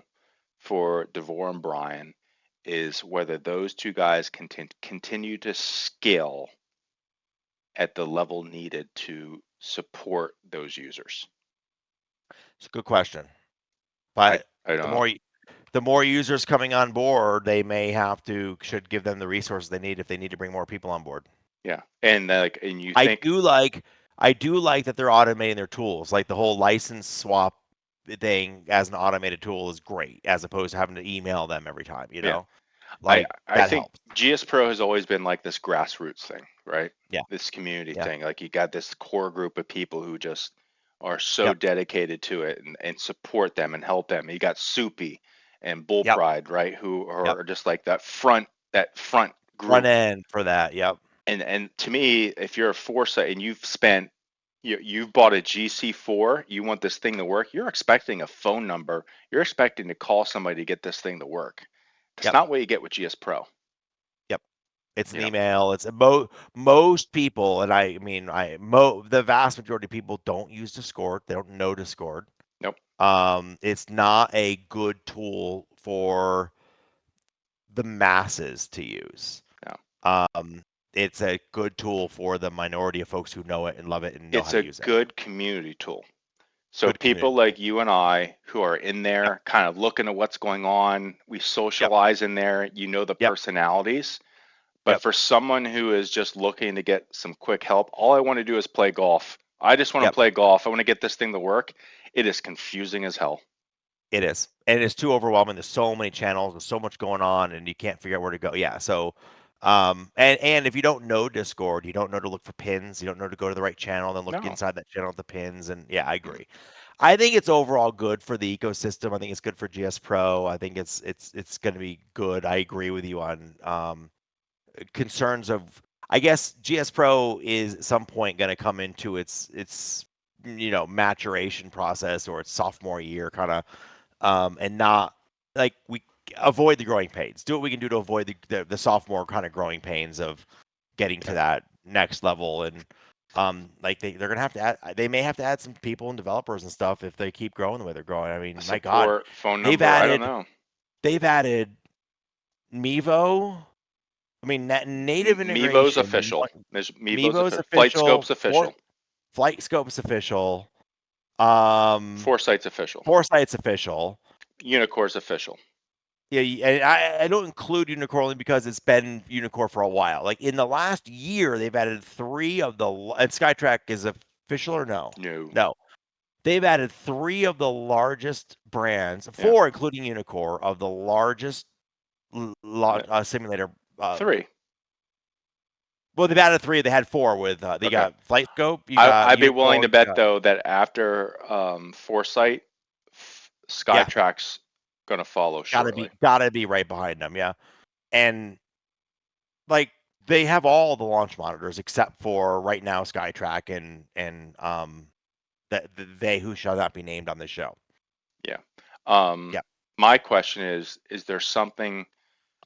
for DeVore and Brian is whether those two guys can continue to scale at the level needed to support those users. It's a good question. I But I the don't know. more the more users coming on board, they may should give them the resources they need if they need to bring more people on board. Yeah, and like, and you I think, do like I do like that they're automating their tools. Like the whole license swap thing as an automated tool is great, as opposed to having to email them every time, yeah, Like I that think helps. GS Pro has always been like this grassroots thing, right? Yeah. This community Yeah. thing. Like you got this core group of people who just are so Yep. dedicated to it and support them and help them. You got Soupy and Bull Yep. Pride, right? Who Yep. are just like that front Front group. end for that. Yep. And to me, if you're a Foresight and you've bought a GC4, you want this thing to work, you're expecting a phone number, you're expecting to call somebody to get this thing to work. That's Yep. not what you get with GS Pro. Yep. It's an Yep. email. It's most people, and I mean, the vast majority of people don't use Discord. They don't know Discord. Nope. It's not a good tool for the masses to use. No. It's a good tool for the minority of folks who know it and love it and know It's how to a use it. good community tool. So Good people community. like you and I who are in there Yep. kind of looking at what's going on, we socialize in there, you know the Yep. personalities. But Yep. for someone who is just looking to get some quick help, all I want to do is play golf. I just want to Yep. play golf. I want to get this thing to work. It is confusing as hell. It is. And it's too overwhelming. There's so many channels, there's so much going on, and you can't figure out where to go. Yeah. So and if you don't know Discord, you don't know to look for pins, you don't know to go to the right channel, then look No. inside that channel at the pins. And yeah, I agree. I think it's overall good for the ecosystem. I think it's good for GS Pro. I think it's gonna be good. I agree with you on concerns of, I guess GS Pro is at some point going to come into its maturation process or its sophomore year kind of, and not like we avoid the growing pains. Do what we can do to avoid the sophomore kind of growing pains of getting to that next level. And like they're gonna have to add, they may have to add some people and developers and stuff if they keep growing the way they're growing. I mean, my God, Support, phone they've number, I don't added know. they've added Mevo. I mean, native Mevo's integration. official. There's Mevo's Mevo's official. Flight official. Scope's official. Flight Scope's official. Foresight's official. Foresight's official. Unicore's official. Yeah, and I don't include Unicore only because it's been Unicore for a while. Like in the last year, they've added 3 of the, and Skytrack is official or no? No. No. They've added 3 of the largest brands, 4 including Unicore, of the largest simulator. 3. Well, they've added 3. They had 4 with they got Flight Scope. I'd be willing to bet though that after Foresight, Skytrack's gonna follow shortly. Gotta be right behind them, yeah. And like they have all the launch monitors except for right now Skytrack and they who shall not be named on this show. Yeah. Yeah. My question is there something,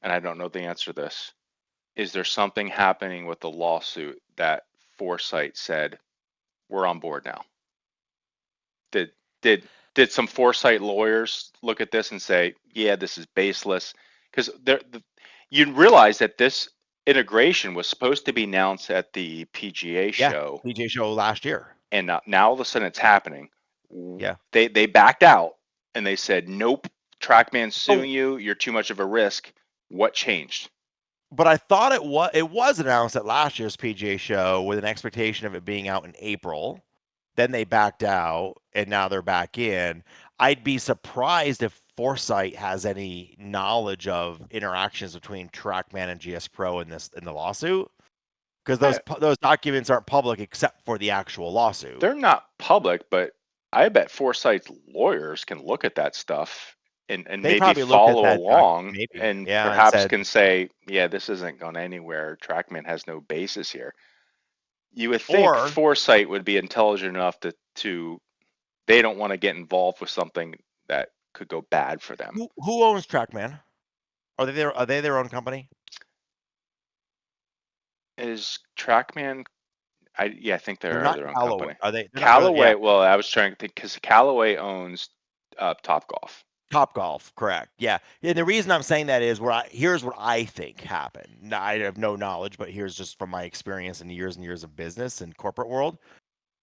and I don't know the answer to this, is there something happening with the lawsuit that Foresight said we're on board now? Did some Foresight lawyers look at this and say, yeah, this is baseless? Because you realize that this integration was supposed to be announced at the PGA show. PGA show last year. And now all of a sudden it's happening. Yeah. They backed out and they said, nope, TrackMan's suing you. You're too much of a risk. What changed? But I thought it was announced at last year's PGA show with an expectation of it being out in April. Then they backed out, and now they're back in. I'd be surprised if Foresight has any knowledge of interactions between TrackMan and GS Pro in the lawsuit, because those documents aren't public except for the actual lawsuit. They're not public, but I bet Foresight's lawyers can look at that stuff and maybe follow along and perhaps can say, yeah, this isn't going anywhere. TrackMan has no basis here. You would think Foresight would be intelligent enough to they don't want to get involved with something that could go bad for them. Who owns TrackMan? Are they their own company? Is TrackMan? I think they're their own Callaway. company. Are they Callaway? Well, I was trying to think because Callaway owns Topgolf. Topgolf, correct. Yeah. And the reason I'm saying that is here's what I think happened. I have no knowledge, but here's just from my experience and years of business and corporate world.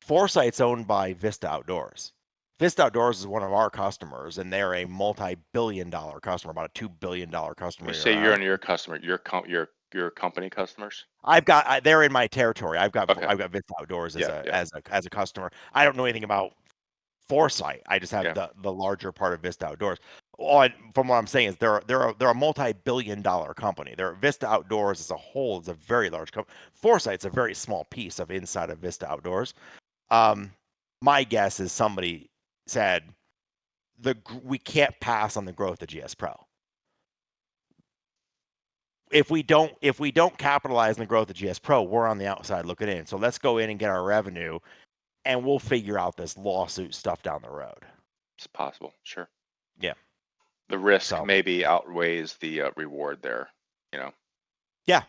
Foresight's owned by Vista Outdoors. Vista Outdoors is one of our customers, and they're a multi-billion-dollar customer, about a $2 billion customer. You say you're on your customer, your company customers. They're in my territory. I've got Vista Outdoors as a customer. I don't know anything about Foresight. I just have the larger part of Vista Outdoors. From what I'm saying is they're a multi-billion-dollar company. Vista Outdoors as a whole is a very large company. Foresight's a very small piece of inside of Vista Outdoors. My guess is somebody said we can't pass on the growth of GS Pro. If we don't capitalize on the growth of GS Pro, we're on the outside looking in. So let's go in and get our revenue, and we'll figure out this lawsuit stuff down the road. It's possible, sure. Yeah. The risk maybe outweighs the reward there, Yeah.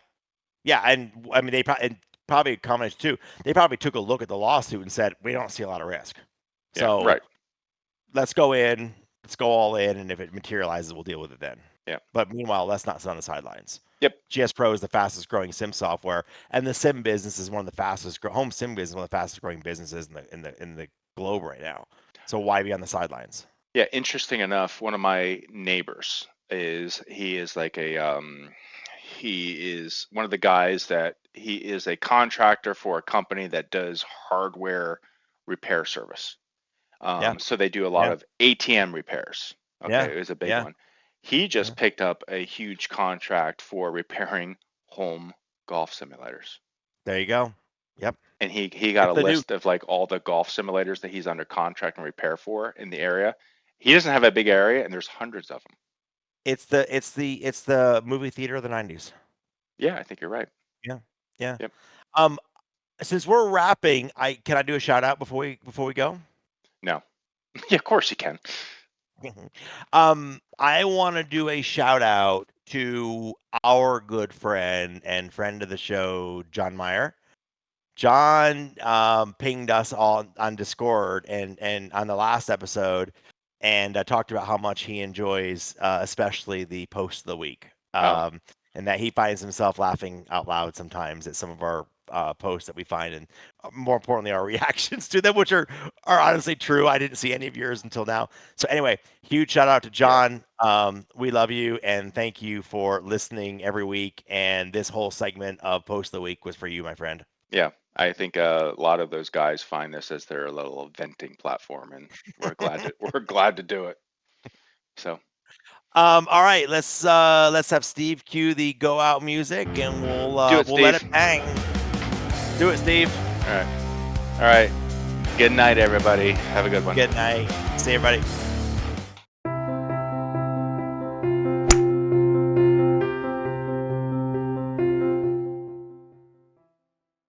Yeah, and I mean, probably a combination too. They probably took a look at the lawsuit and said, we don't see a lot of risk. Yeah, So right. let's go all in, and if it materializes, we'll deal with it then. Yeah. But meanwhile, let's not sit on the sidelines. Yep. GS Pro is the fastest growing sim software, and the sim business is one of the fastest home sim business, one of the fastest growing businesses in the globe right now. So why be on the sidelines? Yeah, interesting enough, one of my neighbors he is one of the guys that he is a contractor for a company that does hardware repair service. Yeah. So they do a lot of ATM repairs. Okay, Yeah. it was a big Yeah. one. He just picked up a huge contract for repairing home golf simulators. There you go. Yep. And he got It's a the new list of like all the golf simulators that he's under contract and repair for in the area. He doesn't have a big area, and there's hundreds of them. it's the movie theater of the 90s. Yeah, I think you're right. Yeah. Yeah. Yep. Since we're wrapping, can I do a shout out before we go? No. Yeah, of course you can. I want to do a shout out to our good friend and friend of the show, John Meyer. John pinged us all on Discord and on the last episode, and talked about how much he enjoys, especially the post of the week, and that he finds himself laughing out loud sometimes at some of our posts that we find, and more importantly, our reactions to them, which are honestly true. I didn't see any of yours until now. So anyway, huge shout out to John. We love you and thank you for listening every week. And this whole segment of post of the week was for you, my friend. Yeah, I think a lot of those guys find this as their little venting platform, and we're glad to do it. So. All right, let's have Steve cue the go out music, and we'll let it bang. Do it, Steve. All right. Good night, everybody. Have a good one. Good night. See you, everybody.